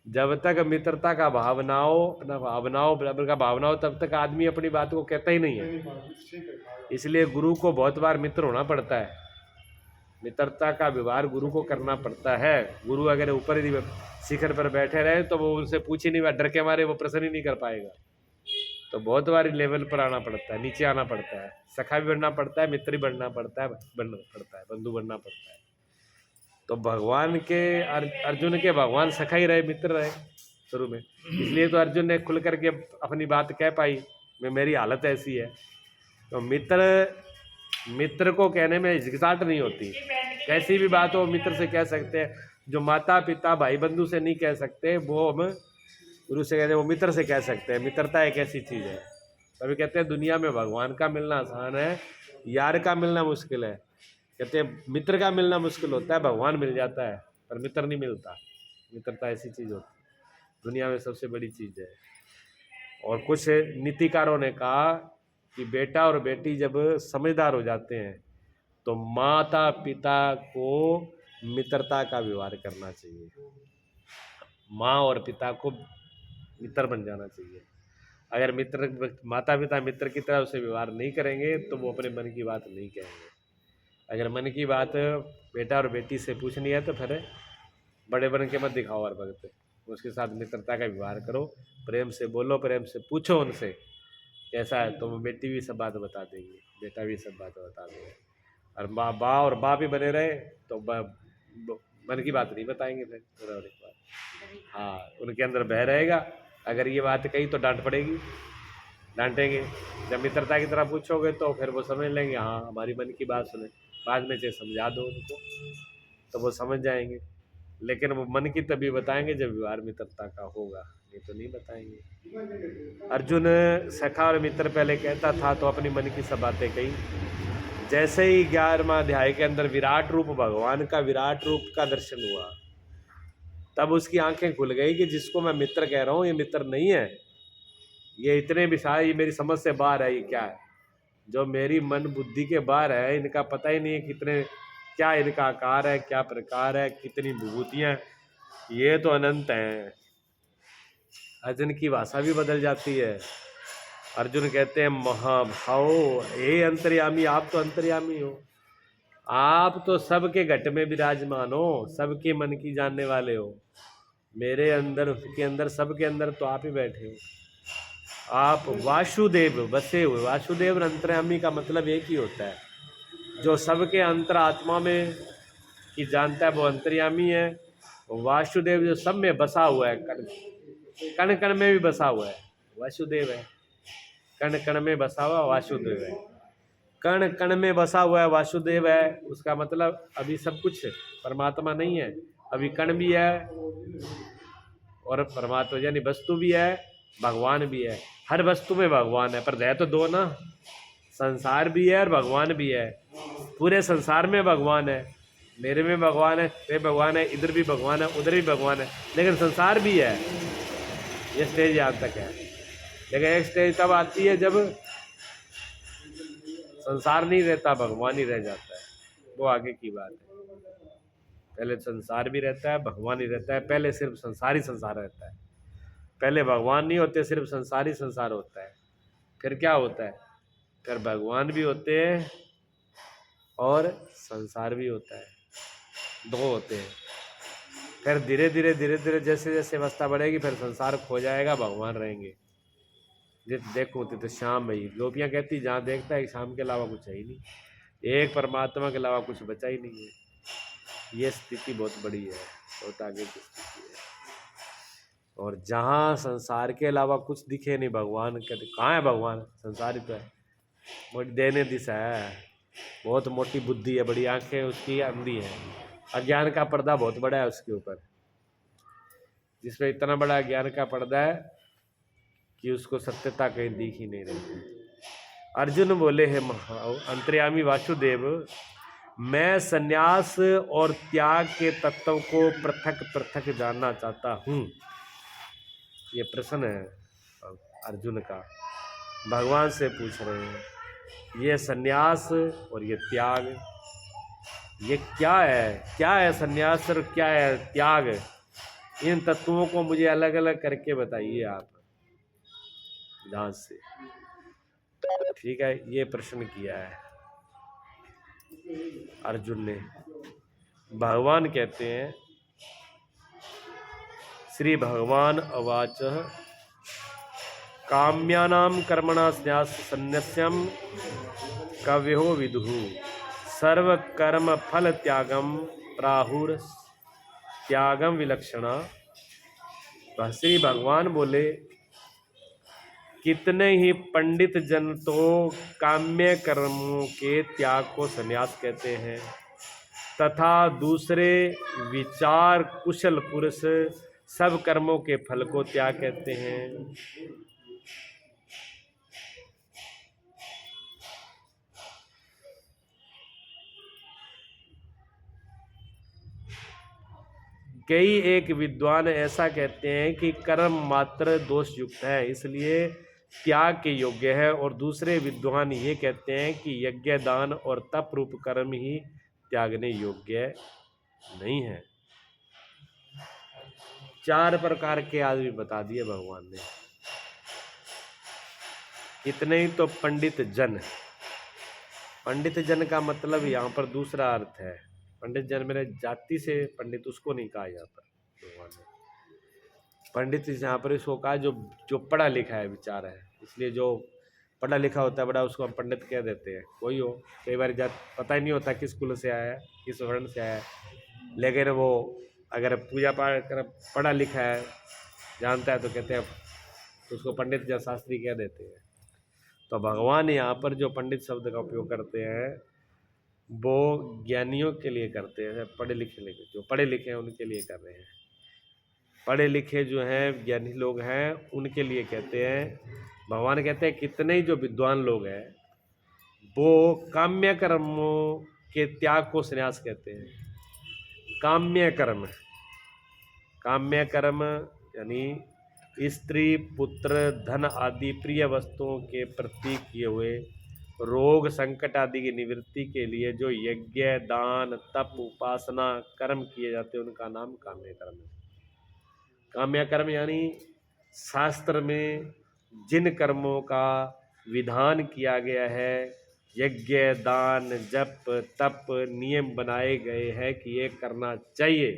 जब तक मित्रता का भावनाओं बराबर का भावना हो, तब तक आदमी अपनी बात को कहता ही नहीं है। इसलिए गुरु को बहुत बार मित्र होना पड़ता है, मित्रता का व्यवहार गुरु को करना पड़ता है। गुरु अगर ऊपर ही शिखर पर बैठे रहे तो वो उनसे पूछ ही नहीं, डर के मारे वो प्रश्न ही नहीं कर पाएगा। तो बहुत बार लेवल पर आना पड़ता है, नीचे आना पड़ता है, सखा भी बनना पड़ता है, मित्र भी बनना पड़ता है, बंधु बनना पड़ता है। तो भगवान के अर्जुन के भगवान सखा ही रहे, मित्र रहे शुरू में। इसलिए तो अर्जुन ने खुल करके अपनी बात कह पाई, मेरी हालत ऐसी है। तो मित्र को कहने में हिचकिचाहट नहीं होती, कैसी भी बात हो मित्र से कह सकते हैं। जो माता पिता भाई बंधु से नहीं कह सकते, वो हम गुरु से कहते हैं, वो मित्र से कह सकते हैं। मित्रता एक ऐसी चीज है। तभी कहते हैं दुनिया में भगवान का मिलना आसान है, यार का मिलना मुश्किल है। कहते हैं मित्र का मिलना मुश्किल होता है, भगवान मिल जाता है, पर मित्र नहीं मिलता। मित्रता ऐसी चीज होती है, दुनिया में सबसे बड़ी चीज है। और कुछ नीतिकारों ने कहा कि बेटा और बेटी जब समझदार हो जाते हैं तो माता पिता को मित्रता का व्यवहार करना चाहिए, माँ और पिता को मित्र बन जाना चाहिए। अगर माता पिता मित्र की तरह उसे व्यवहार नहीं करेंगे तो वो अपने मन की बात नहीं कहेंगे। अगर मन की बात बेटा और बेटी से पूछनी है तो फिर बड़े बन के मत दिखाओ हर वक्त, उसके साथ मित्रता का व्यवहार करो, प्रेम से बोलो, प्रेम से पूछो उनसे कैसा है, तो बेटी भी सब बात बता देंगी, बेटा भी सब बात बता देंगे। और माँ और बाप भी बने रहे तो मन की बात नहीं बताएंगे फिर। हाँ, उनके अंदर भय रहेगा, अगर ये बात कही तो डांट पड़ेगी, डांटेंगे। जब मित्रता की तरह पूछोगे तो फिर वो समझ लेंगे, हाँ हमारी मन की बात सुने। बाद में चाहे समझा दो उनको तो वो समझ जाएंगे, लेकिन वो मन की तभी बताएंगे जब व्यवहार मित्रता का होगा, नहीं तो नहीं बताएंगे। अर्जुन सखा और मित्र पहले कहता था तो अपनी मन की सब बातें कही। जैसे ही 11वां अध्याय के अंदर विराट रूप भगवान का विराट रूप का दर्शन हुआ, तब उसकी आंखें खुल गई कि जिसको मैं मित्र कह रहा हूँ ये मित्र नहीं है, ये इतने विशाल, ये मेरी समझ से बाहर है। ये क्या है जो मेरी मन बुद्धि के बाहर है, इनका पता ही नहीं है कितने, क्या इनका आकार है, क्या प्रकार है, कितनी विभूतियां, ये तो अनंत हैं। अर्जुन की भाषा भी बदल जाती है। अर्जुन कहते हैं महाभाव, हे अंतर्यामी, आप तो अंतर्यामी हो, आप तो सबके घट में विराजमान हो, सबके मन की जानने वाले हो। मेरे अंदर, उसके अंदर, सबके अंदर तो आप ही बैठे हो। आप वासुदेव बसे हुए, वासुदेव और अंतर्यामी का मतलब एक ही होता है। जो सबके अंतर आत्मा में की जानता है वो अंतर्यामी है। वासुदेव जो सब में बसा हुआ है, कण कण में भी बसा हुआ है, वासुदेव है। कण कण में बसा हुआ वासुदेव है, कण कण में बसा हुआ है वासुदेव है। उसका मतलब अभी सब कुछ परमात्मा नहीं है, अभी कण भी है और परमात्मा यानी वस्तु भी है, भगवान भी है। हर वस्तु में भगवान है, पर है तो दो ना, संसार भी है और भगवान भी है। पूरे संसार में भगवान है, मेरे में भगवान है, मेरे भगवान है, इधर भी भगवान है, उधर भी भगवान है, लेकिन संसार भी है। ये स्टेज यहाँ तक है। लेकिन एक स्टेज तब आती है जब संसार नहीं रहता, भगवान ही रह जाता है, वो आगे की बात है। पहले संसार भी रहता है, भगवान ही रहता है। पहले सिर्फ संसार ही संसार रहता है, पहले भगवान नहीं होते, सिर्फ संसार ही संसार होता है। फिर क्या होता है, फिर भगवान भी होते हैं और संसार भी होता है, दो होते हैं। फिर धीरे धीरे जैसे जैसे अवस्था बढ़ेगी, फिर संसार खो जाएगा, भगवान रहेंगे। देखो तो शाम में ही गोपियाँ कहती, जहाँ देखता है शाम के अलावा कुछ है ही नहीं, एक परमात्मा के अलावा कुछ बचा ही नहीं है। ये स्थिति बहुत बड़ी है, बहुत आगे की स्थिति है। और जहाँ संसार के अलावा कुछ दिखे नहीं, भगवान कहते कहाँ है भगवान, संसार ही तो है। बड़ी देने दिशा है, बहुत मोटी बुद्धि है, बड़ी आंखें उसकी अंधी है, अज्ञान का पर्दा बहुत बड़ा है उसके ऊपर, जिसमें इतना बड़ा ज्ञान का पर्दा है कि उसको सत्यता कहीं दिख ही नहीं रही। अर्जुन बोले, है अंतर्यामी वासुदेव, मैं संन्यास और त्याग के तत्व को पृथक पृथक जानना चाहता हूँ। ये प्रश्न है अर्जुन का, भगवान से पूछ रहे हैं, ये संन्यास और ये त्याग, ये क्या है संन्यास और क्या है त्याग, इन तत्वों को मुझे अलग अलग करके बताइए आप ध्यान से। ठीक है, ये प्रश्न किया है अर्जुन ने। भगवान कहते हैं, श्री भगवान अवाच, काम्यानां कर्मणा संन्यास्यम कव्यो विदुः सर्व कर्म फल त्यागम प्राहुर त्यागम विलक्षणा। श्री भगवान बोले, कितने ही पंडित जन तो काम्य कर्मों के त्याग को संन्यास कहते हैं, तथा दूसरे विचार कुशल पुरुष सब कर्मों के फल को त्याग कहते हैं। कई एक विद्वान ऐसा कहते हैं कि कर्म मात्र दोष युक्त है, इसलिए त्याग के योग्य है, और दूसरे विद्वान ये कहते हैं कि यज्ञ दान और तप रूप कर्म ही त्यागने योग्य नहीं है। चार प्रकार के आदमी बता दिए भगवान ने। इतने ही तो पंडित जन, पंडित जन का मतलब यहाँ पर दूसरा अर्थ है। पंडित जन मेरे जाति से पंडित उसको नहीं कहा यहाँ पर भगवान ने। पंडित यहाँ पर इसको कहा जो पढ़ा लिखा है, विचार है, इसलिए जो पढ़ा लिखा होता है बड़ा, उसको हम पंडित कह देते हैं। कोई हो, कई बार पता ही नहीं होता किस कुल से आया है, किस वर्ण से आया है, लेकिन वो अगर पूजा पाठ कर पढ़ा लिखा है, जानता है, तो कहते हैं तो उसको पंडित या शास्त्री कह देते हैं। तो भगवान यहाँ पर जो पंडित शब्द का उपयोग करते हैं वो ज्ञानियों के लिए करते हैं, पढ़े लिखे जो पढ़े लिखे हैं उनके लिए कर रहे हैं। पढ़े लिखे जो हैं ज्ञानी लोग हैं उनके लिए कहते हैं। भगवान कहते हैं कितने ही जो विद्वान लोग हैं वो काम्य कर्मों के त्याग को संन्यास कहते हैं। काम्य कर्म, काम्य कर्म यानी स्त्री पुत्र धन आदि प्रिय वस्तुओं के प्रति किए हुए रोग संकट आदि की निवृत्ति के लिए जो यज्ञ दान तप उपासना कर्म किए जाते हैं उनका नाम काम्य कर्म है। काम्य कर्म यानी शास्त्र में जिन कर्मों का विधान किया गया है, यज्ञ दान जप तप नियम बनाए गए हैं कि ये करना चाहिए,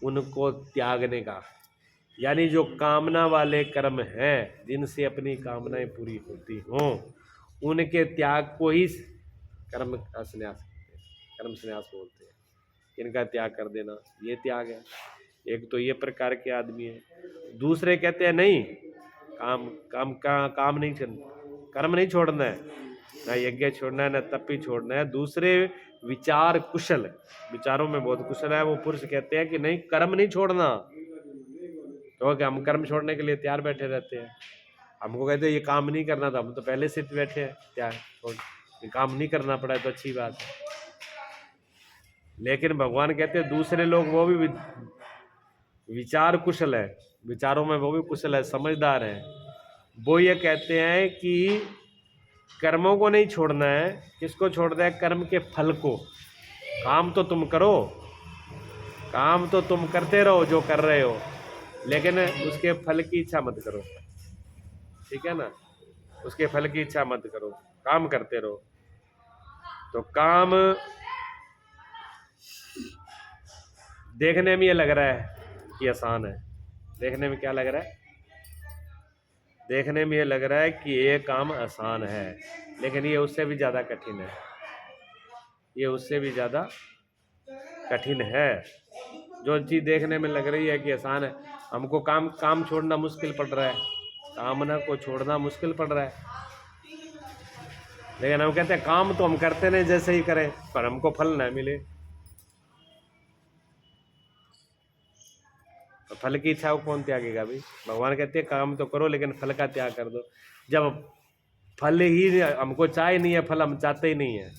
उनको त्यागने का, यानी जो कामना वाले कर्म हैं जिनसे अपनी कामनाएं पूरी होती हों उनके त्याग को ही कर्म का संन्यास कहते हैं, कर्म संन्यास बोलते हैं। इनका त्याग कर देना ये त्याग है। एक तो ये प्रकार के आदमी है। दूसरे कहते हैं नहीं, काम नहीं कर्म नहीं छोड़ना है, ना यज्ञ छोड़ना है, ना तप ही छोड़ना है। दूसरे विचार कुशल, विचारों में बहुत कुशल है वो पुरुष कहते हैं कि नहीं कर्म नहीं छोड़ना, क्योंकि हम कर्म छोड़ने के लिए तैयार बैठे रहते हैं। हमको कहते हैं ये काम नहीं करना था, हम तो पहले से बैठे हैं तैयार छोड़, ये काम नहीं करना पड़ा है तो अच्छी बात है। लेकिन भगवान कहते हैं दूसरे लोग वो भी विचार कुशल है, विचारों में वो भी कुशल है, समझदार है, वो ये कहते हैं कि कर्मों को नहीं छोड़ना है। किसको छोड़ना है? कर्म के फल को। काम तो तुम करो, काम तो तुम करते रहो जो कर रहे हो, लेकिन उसके फल की इच्छा मत करो, ठीक है ना? उसके फल की इच्छा मत करो, काम करते रहो। तो काम देखने में ये लग रहा है कि आसान है, देखने में क्या लग रहा है? देखने में ये लग रहा है कि ये काम आसान है, लेकिन ये उससे भी ज़्यादा कठिन है, ये उससे भी ज़्यादा कठिन है। जो चीज़ देखने में लग रही है कि आसान है, हमको काम छोड़ना मुश्किल पड़ रहा है, कामना को छोड़ना मुश्किल पड़ रहा है, लेकिन हम कहते हैं काम तो हम करते नहीं जैसे ही करें, पर हमको फल ना मिले। तो फल की इच्छा को कौन त्यागेगा भाई? भगवान कहते हैं काम तो करो लेकिन फल का त्याग कर दो। जब फल ही हमको चाहे नहीं है, फल हम चाहते ही नहीं है,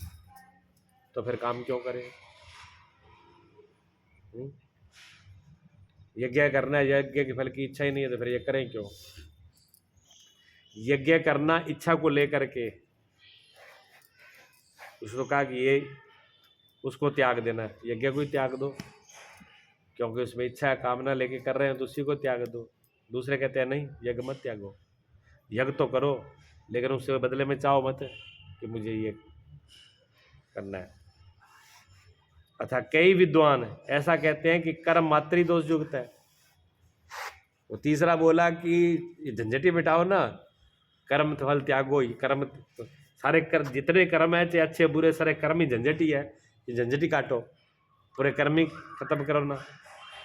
तो फिर काम क्यों करें? यज्ञ करना है, यज्ञ के फल की इच्छा ही नहीं है, तो फिर ये करें क्यों? यज्ञ करना इच्छा को लेकर के, उसको कहा कि ये उसको त्याग देना, यज्ञ को ही त्याग दो, क्योंकि उसमें इच्छा कामना लेके कर रहे हैं तो उसी को त्याग दो। दूसरे कहते हैं नहीं, यज्ञ मत त्यागो, यज्ञ तो करो लेकिन उससे बदले में चाहो मत कि मुझे ये करना है। अतः कई विद्वान ऐसा कहते हैं कि कर्म मातृ दोष युक्त है। वो तीसरा बोला कि झंझटी मिटाओ ना, कर्म फल त्यागो ही, कर्म सारे जितने कर्म है चाहे अच्छे बुरे सारे कर्म ही झंझटी है, ये झंझटी काटो, पूरे कर्म ही खत्म करो ना,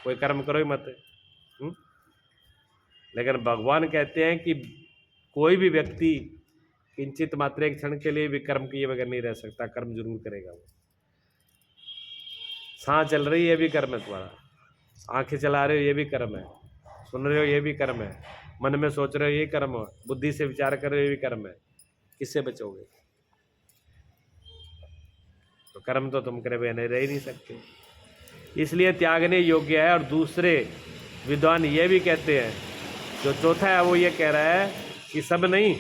कोई कर्म करो ही मत। लेकिन भगवान कहते हैं कि कोई भी व्यक्ति किंचित मात्र एक क्षण के लिए भी कर्म किए बगैर नहीं रह सकता, कर्म जरूर करेगा वो। सांस चल रही है ये भी कर्म है तुम्हारा, आंखें चला रहे हो ये भी कर्म है, सुन रहे हो ये भी कर्म है, मन में सोच रहे हो ये कर्म है, बुद्धि से विचार कर रहे हो ये भी कर्म है। किससे बचोगे? तो कर्म तो तुम करे बगैर रह ही नहीं सकते, इसलिए त्यागने योग्य है। और दूसरे विद्वान ये भी कहते हैं, जो चौथा है वो ये कह रहा है कि सब नहीं,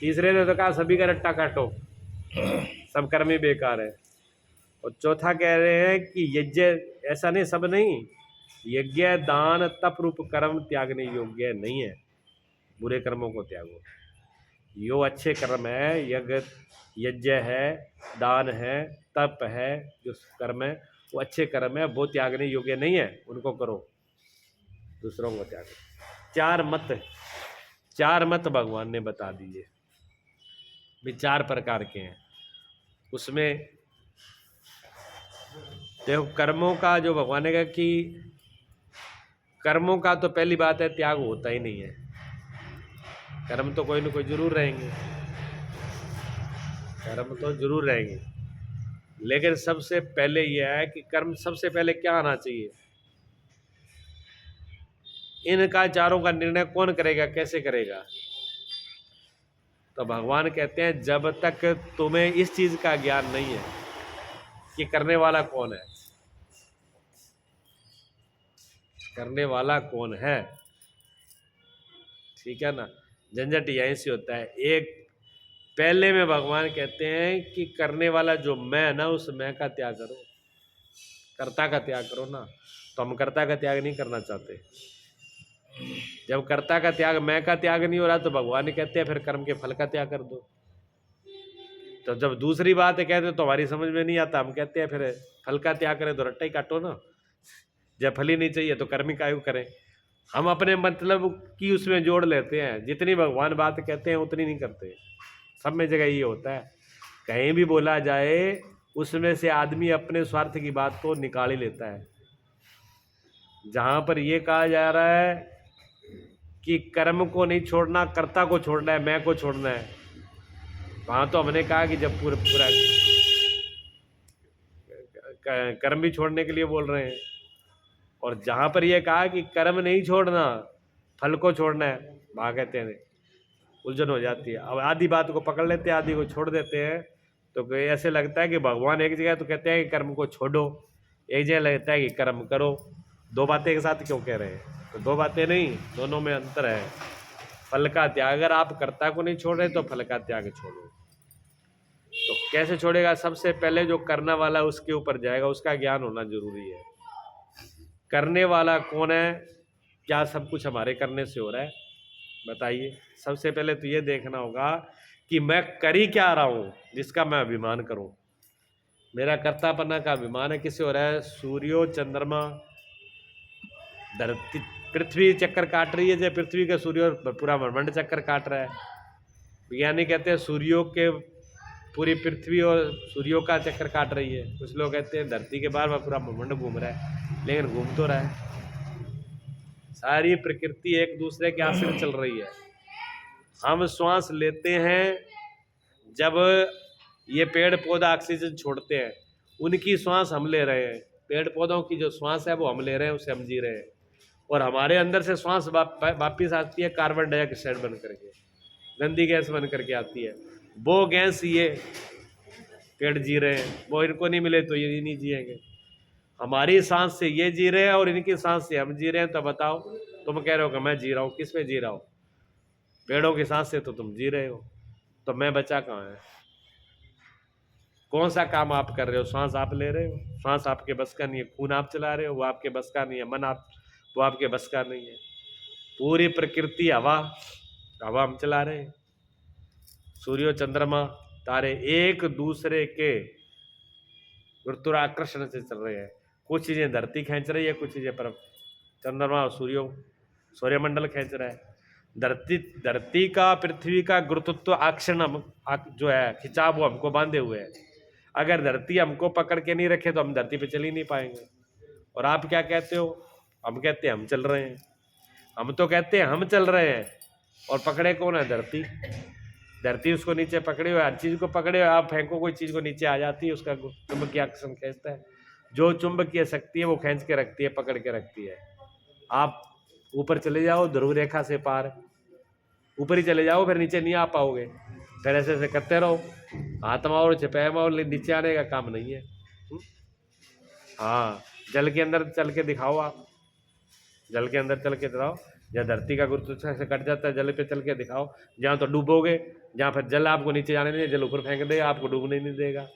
तीसरे ने तो कहा सभी का रट्टा काटो, सब कर्म ही बेकार है। और चौथा कह रहे हैं कि यज्ञ ऐसा नहीं, सब नहीं, यज्ञ दान तप रूप कर्म त्यागने योग्य नहीं है, बुरे कर्मों को त्यागो। यो अच्छे कर्म है, यज्ञ है, दान है, तप है, जो कर्म है वो अच्छे कर्म है, वो त्यागने योग्य नहीं है, उनको करो, दूसरों को त्यागो। चार मत भगवान ने बता दिए, भी 4 प्रकार के हैं। उसमें देखो कर्मों का जो भगवान ने कहा कि कर्मों का तो पहली बात है त्याग होता ही नहीं है, कर्म तो कोई ना कोई जरूर रहेंगे, कर्म तो जरूर रहेंगे, लेकिन सबसे पहले यह है कि कर्म सबसे पहले क्या आना चाहिए, इनका चारों का निर्णय कौन करेगा, कैसे करेगा? तो भगवान कहते हैं जब तक तुम्हें इस चीज का ज्ञान नहीं है कि करने वाला कौन है, करने वाला कौन है, ठीक है ना, झंझट यहीं से होता है। एक पहले में भगवान कहते हैं कि करने वाला जो मैं ना, उस मैं का त्याग करो, कर्ता का त्याग करो ना। तो हम कर्ता का त्याग नहीं करना चाहते। जब कर्ता का त्याग, मैं का त्याग नहीं हो रहा, तो भगवान कहते हैं फिर कर्म के फल का त्याग कर दो। तो जब दूसरी बात है कहते तो हमारी समझ में नहीं आता, हम कहते हैं फिर फल का त्याग करें तो रट्टा ही काटो ना, जब फल ही नहीं चाहिए तो कर्म ही काहे करें। हम अपने मतलब की उसमें जोड़ लेते हैं, जितनी भगवान बात कहते हैं उतनी नहीं करते। सब में जगह ये होता है, कहीं भी बोला जाए उसमें से आदमी अपने स्वार्थ की बात को निकाल ही लेता है। जहाँ पर ये कहा जा रहा है कि कर्म को नहीं छोड़ना, कर्ता को छोड़ना है, मैं को छोड़ना है, वहाँ तो हमने कहा कि जब पूरा कर्म भी छोड़ने के लिए बोल रहे हैं, और जहाँ पर ये कहा कि कर्म नहीं छोड़ना, फल को छोड़ना है, वहाँ कहते हैं उलझन हो जाती है। अब आधी बात को पकड़ लेते हैं, आधी को छोड़ देते हैं, तो ऐसे लगता है कि भगवान एक जगह तो कहते हैं कि कर्म को छोड़ो, एक जगह लगता है कि कर्म करो। दो बातें एक साथ क्यों कह रहे हैं? तो दो बातें नहीं, दोनों में अंतर है। फल का त्याग, अगर आप कर्ता को नहीं छोड़ रहे तो फल का त्याग छोड़ो। तो कैसे छोड़ेगा? सबसे पहले जो करने वाला है उसके ऊपर जाएगा, उसका ज्ञान होना जरूरी है। करने वाला कौन है? क्या सब कुछ हमारे करने से हो रहा है? बताइए। सबसे पहले तो ये देखना होगा कि मैं कर ही क्या रहा हूं जिसका मैं अभिमान करूं। मेरा कर्तापना का अभिमान है किससे हो रहा है? सूर्यो, चंद्रमा, धरती, पृथ्वी चक्कर काट रही है, जब पृथ्वी का सूर्य पूरा ब्रह्मांड चक्कर काट रहा है। विज्ञानी कहते हैं सूर्यों के पूरी पृथ्वी और सूर्यों का चक्कर काट रही है। कुछ लोग कहते हैं धरती के बाहर पूरा ब्रह्मांड घूम रहा है, लेकिन घूम तो रहा है। सारी प्रकृति एक दूसरे के आश्रित चल रही है। हम श्वास लेते हैं, जब ये पेड़ पौधा ऑक्सीजन छोड़ते हैं, उनकी श्वास हम ले रहे हैं। पेड़ पौधों की जो श्वास है वो हम ले रहे हैं, उसे हम जी रहे हैं। और हमारे अंदर से श्वास वापिस आती है कार्बन डाइऑक्साइड बन करके, गंदी गैस बन करके आती है। वो गैस ये पेड़ जी रहे हैं, वो इनको नहीं मिले तो ये नहीं जिएंगे। हमारी सांस से ये जी रहे हैं और इनकी सांस से हम जी रहे हैं। तो बताओ, तुम कह रहे हो कि मैं जी रहा हूँ, किस में जी रहा हूँ? पेड़ों की सांस से तो तुम जी रहे हो, तो मैं बचा कहाँ है? कौन सा काम आप कर रहे हो? श्वास आप ले रहे हो, श्वास आपके बस का नहीं है। खून आप चला रहे हो, वो आपके बस का नहीं है। मन वो आपके बस का नहीं है। पूरी प्रकृति हवा हम चला रहे हैं। सूर्य, चंद्रमा, तारे एक दूसरे के गुरुत्वाकर्षण से चल रहे हैं। कुछ चीजें धरती खींच रही है, कुछ चीजें पर चंद्रमा और सूर्यमंडल खींच रहा है। धरती का, पृथ्वी का गुरुत्व आकर्षण जो है, खिंचाव, वो हमको बांधे हुए है। अगर धरती हमको पकड़ के नहीं रखे तो हम धरती पे चल ही नहीं पाएंगे। और आप क्या कहते हो? हम कहते हैं हम चल रहे हैं। हम तो कहते हैं हम चल रहे हैं, और पकड़े कौन है? धरती उसको नीचे पकड़े हुए, हर चीज को पकड़े हुए। आप फेंको कोई चीज को, नीचे आ जाती है, उसका चुंबकीय आकर्षण खींचता है। जो चुंबकीय शक्ति है वो खींच के रखती है, पकड़ के रखती है। आप ऊपर चले जाओ, ध्रुव रेखा से पार ऊपर ही चले जाओ, फिर नीचे नहीं आ पाओगे। फिर ऐसे ऐसे करते रहो, हाथ मारो, छपे मारो, नीचे आने का काम नहीं है। हाँ, जल के अंदर चल के दिखाओ। आप जल के अंदर चल के दिखाओ, जहाँ धरती का गुरुत्व से कट जाता है, जल पे चल के दिखाओ। जहाँ तो डूबोगे, जहाँ फिर जल आपको नीचे जाने नहीं, जल ऊपर फेंक देगा, आपको डूबने नहीं देगा।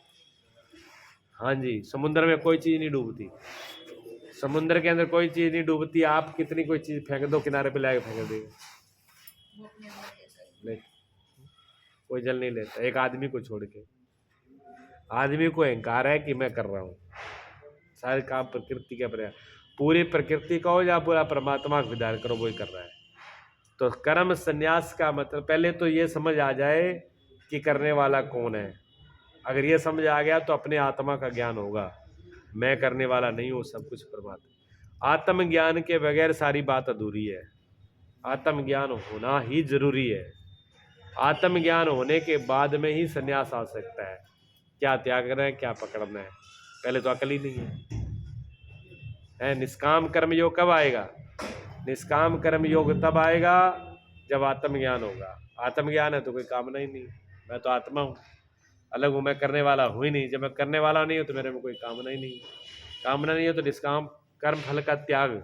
हाँ जी, समुद्र में कोई चीज़ नहीं डूबती, समुद्र के अंदर कोई चीज़ नहीं डूबती। आप कितनी कोई चीज़ फेंक दो, किनारे पे लाके फेंक देगा, नहीं, कोई जल नहीं लेता। एक आदमी को छोड़ के, आदमी को अहंकार है कि मैं कर रहा हूँ सारे काम प्रकृति के प्रयास। पूरी प्रकृति का हो या पूरा परमात्मा का विधान करो, वही कर रहा है। तो कर्म संन्यास का मतलब पहले तो ये समझ आ जाए कि करने वाला कौन है। अगर ये समझ आ गया तो अपने आत्मा का ज्ञान होगा, मैं करने वाला नहीं हूँ, सब कुछ परमात्मा। आत्मज्ञान के बगैर सारी बात अधूरी है। आत्मज्ञान होना ही जरूरी है। आत्मज्ञान होने के बाद में ही संन्यास आ सकता है। क्या त्यागना है, क्या पकड़ना है, पहले तो अकल ही नहीं है। निष्काम कर्म योग कब आएगा? निष्काम कर्म योग तब आएगा जब आत्मज्ञान होगा। आत्मज्ञान है तो कोई कामना ही नहीं, मैं तो आत्मा हूँ, अलग हूँ, मैं करने वाला हूँ ही नहीं। जब मैं करने वाला नहीं हूँ तो मेरे में कोई कामना ही नहीं। कामना नहीं है तो निष्काम कर्म फल का त्याग,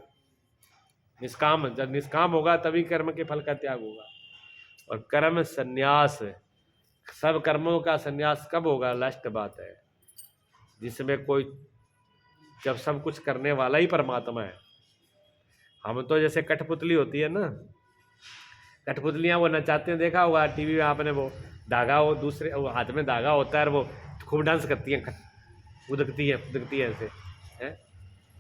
निष्काम, जब निष्काम होगा तभी कर्म के फल का त्याग होगा। और कर्म संन्यास, सब कर्मों का संन्यास कब होगा? लास्ट बात है, जिसमें कोई, जब सब कुछ करने वाला ही परमात्मा है। हम तो जैसे कठपुतली होती है ना, कठपुतलियाँ वो नचाते हैं, देखा होगा टीवी में आपने, वो धागा, वो दूसरे वो हाथ में धागा होता है, वो खूब डांस करती हैं, उदकती है ऐसे है।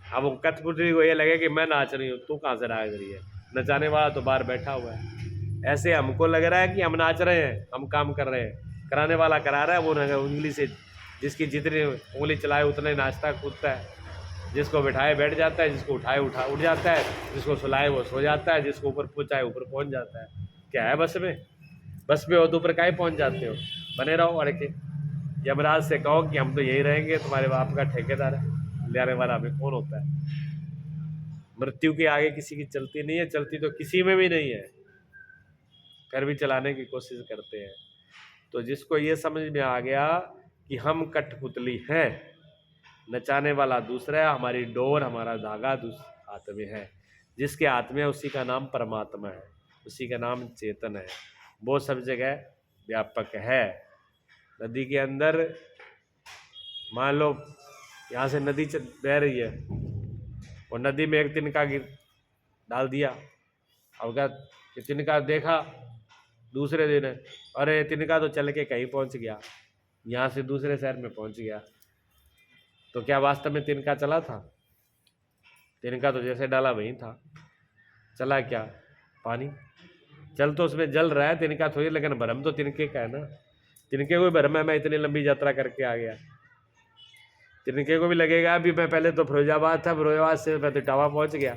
अब वो कठपुतली को ये लगे कि मैं नाच रही हूँ, तू कहाँ से नाच रही है? नचाने वाला तो बाहर बैठा हुआ है। ऐसे हमको लग रहा है कि हम नाच रहे हैं, हम काम कर रहे हैं, कराने वाला करा रहा है। वो उंगली से जिसकी जितनी उंगली चलाए उतना ही नाचता कूदता है। जिसको बिठाए बैठ जाता है, जिसको उठाए उठ जाता है, जिसको सुलाए वो सो जाता है, जिसको ऊपर पहुँचाए ऊपर पहुँच जाता है। क्या है बस में? बस में हो तो ऊपर काहे पहुँच जाते हो? बने रहो अड़ के। यमराज से कहो कि हम तो यही रहेंगे, तुम्हारे बाप का ठेकेदार है, ले आने वाला हमें कौन होता है? मृत्यु के आगे किसी की चलती नहीं है, चलती तो किसी में भी नहीं है, फिर भी चलाने की कोशिश करते हैं। तो जिसको ये समझ में आ गया कि हम कठपुतली हैं, नचाने वाला दूसरा है, हमारी डोर हमारा धागा हाथ में है, जिसके हाथ में है उसी का नाम परमात्मा है, उसी का नाम चेतन है, वो सब जगह व्यापक है। नदी के अंदर मान लो यहाँ से नदी बह रही है और नदी में एक तिनका गिर डाल दिया, अब क्या तिनका देखा दूसरे दिन, अरे तिनका तो चल के कहीं पहुंच गया, यहाँ से दूसरे शहर में पहुंच गया, तो क्या वास्तव में तिनका चला था? तिनका तो जैसे डाला वहीं था, चला क्या? पानी। चल तो उसमें जल रहा है, तिनका थोड़ी, लेकिन भ्रम तो तिनके का है ना, तिनके को भ्रम है मैं इतनी लंबी यात्रा करके आ गया। तिनके को भी लगेगा अभी मैं पहले तो फिरोजाबाद था, फिरोजाबाद से मैं तो इटावा पहुंच गया,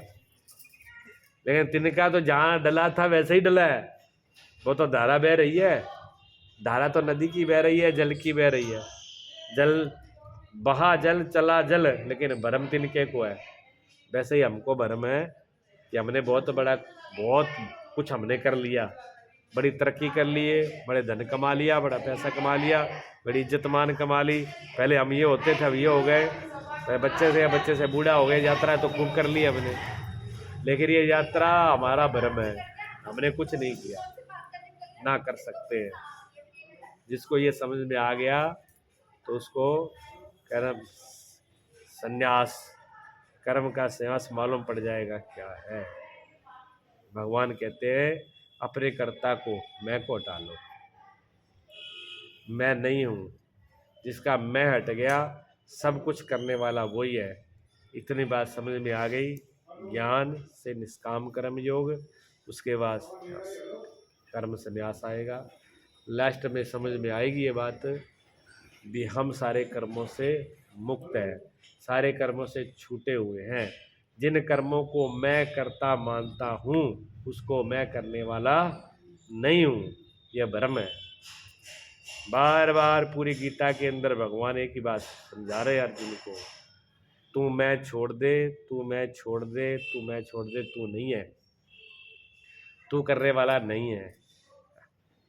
लेकिन तिनका तो जहाँ डला था वैसे ही डला है, वो तो धारा बह रही है, धारा तो नदी की बह रही है, जल की बह रही है, जल बहा जल चला जल, लेकिन भ्रम तिनके को है। वैसे ही हमको भ्रम है कि हमने बहुत कुछ हमने कर लिया, बड़ी तरक्की कर लिए, बड़े धन कमा लिया, बड़ा पैसा कमा लिया, बड़ी इज्जत मान कमा ली, पहले हम ये होते थे अब ये हो गए, बच्चे से बूढ़ा हो गए, यात्रा तो खूब कर ली हमने, लेकिन ये यात्रा हमारा भ्रम है, हमने कुछ नहीं किया, ना कर सकते हैं। जिसको ये समझ में आ गया तो उसको कर्म संन्यास, कर्म का संन्यास मालूम पड़ जाएगा क्या है। भगवान कहते हैं अपने कर्ता को, मैं को हटा लो, मैं नहीं हूँ, जिसका मैं हट गया सब कुछ करने वाला वही है। इतनी बात समझ में आ गई। ज्ञान से निष्काम कर्म योग, उसके बाद कर्म संन्यास आएगा। लास्ट में समझ में आएगी ये बात भी, हम सारे कर्मों से मुक्त हैं, सारे कर्मों से छूटे हुए हैं। जिन कर्मों को मैं करता मानता हूँ उसको मैं करने वाला नहीं हूँ, यह भ्रम है। बार बार पूरी गीता के अंदर भगवान एक ही बात समझा रहे अर्जुन को, तू मैं छोड़ दे, तू मैं छोड़ दे, तू मैं छोड़ दे, तू नहीं है, तू करने वाला नहीं है,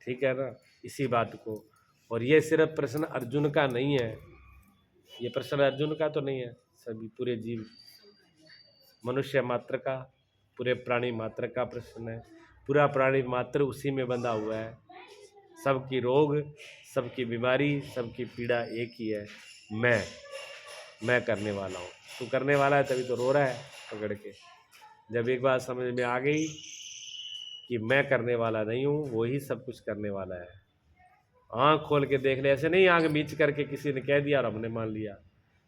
ठीक है ना, इसी बात को। और ये सिर्फ प्रश्न अर्जुन का नहीं है, ये प्रश्न अर्जुन का तो नहीं है, सभी पूरे जीव मनुष्य मात्र का, पूरे प्राणी मात्र का प्रश्न है। पूरा प्राणी मात्र उसी में बंधा हुआ है, सबकी रोग, सबकी बीमारी, सबकी पीड़ा एक ही है, मैं करने वाला हूँ। तू करने वाला है तभी तो रो रहा है पकड़ के। जब एक बात समझ में आ गई कि मैं करने वाला नहीं हूँ, वही सब कुछ करने वाला है, आँख खोल के देख ले, ऐसे नहीं आँख मीच करके किसी ने कह दिया और हमने मान लिया।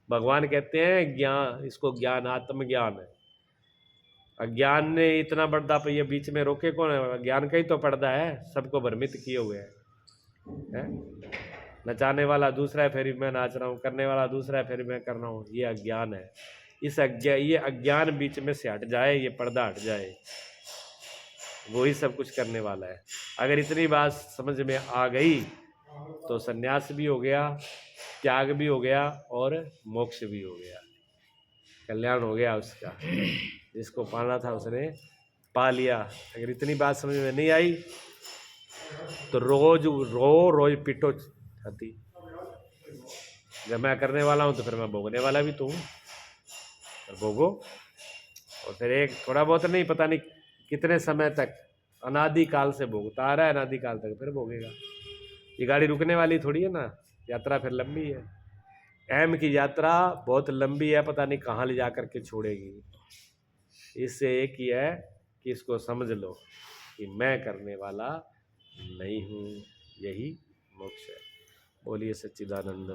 भगवान कहते हैं ज्ञान, इसको ज्ञान आत्मज्ञान है। अज्ञान ने इतना पर्दा पे ये बीच में रोके कौन है? ज्ञान का ही तो पर्दा है, सबको भ्रमित किए हुए है? नचाने वाला दूसरा है फिर मैं नाच रहा हूँ, करने वाला दूसरा है फिर मैं कर रहा हूँ, ये अज्ञान है। ये अज्ञान बीच में से हट जाए, ये पर्दा हट जाए, वही सब कुछ करने वाला है। अगर इतनी बात समझ में आ गई तो संन्यास भी हो गया, त्याग भी हो गया और मोक्ष भी हो गया, कल्याण हो गया उसका। जिसको पाना था उसने पा लिया। अगर इतनी बात समझ में नहीं आई तो रोज रोज पिटो छाती, जब मैं करने वाला हूँ तो फिर मैं भोगने वाला भी तो हूँ, भोगो। और फिर एक थोड़ा बहुत नहीं, पता नहीं कितने समय तक, अनादि काल से भोगता आ रहा है, अनादि काल तक फिर भोगेगा। ये गाड़ी रुकने वाली थोड़ी है ना, यात्रा फिर लंबी है, अहम की यात्रा बहुत लंबी है, पता नहीं कहाँ ले जा कर के छोड़ेगी। इससे एक ही है कि इसको समझ लो कि मैं करने वाला नहीं हूँ, यही मोक्ष है। बोलिए सच्चिदानंद।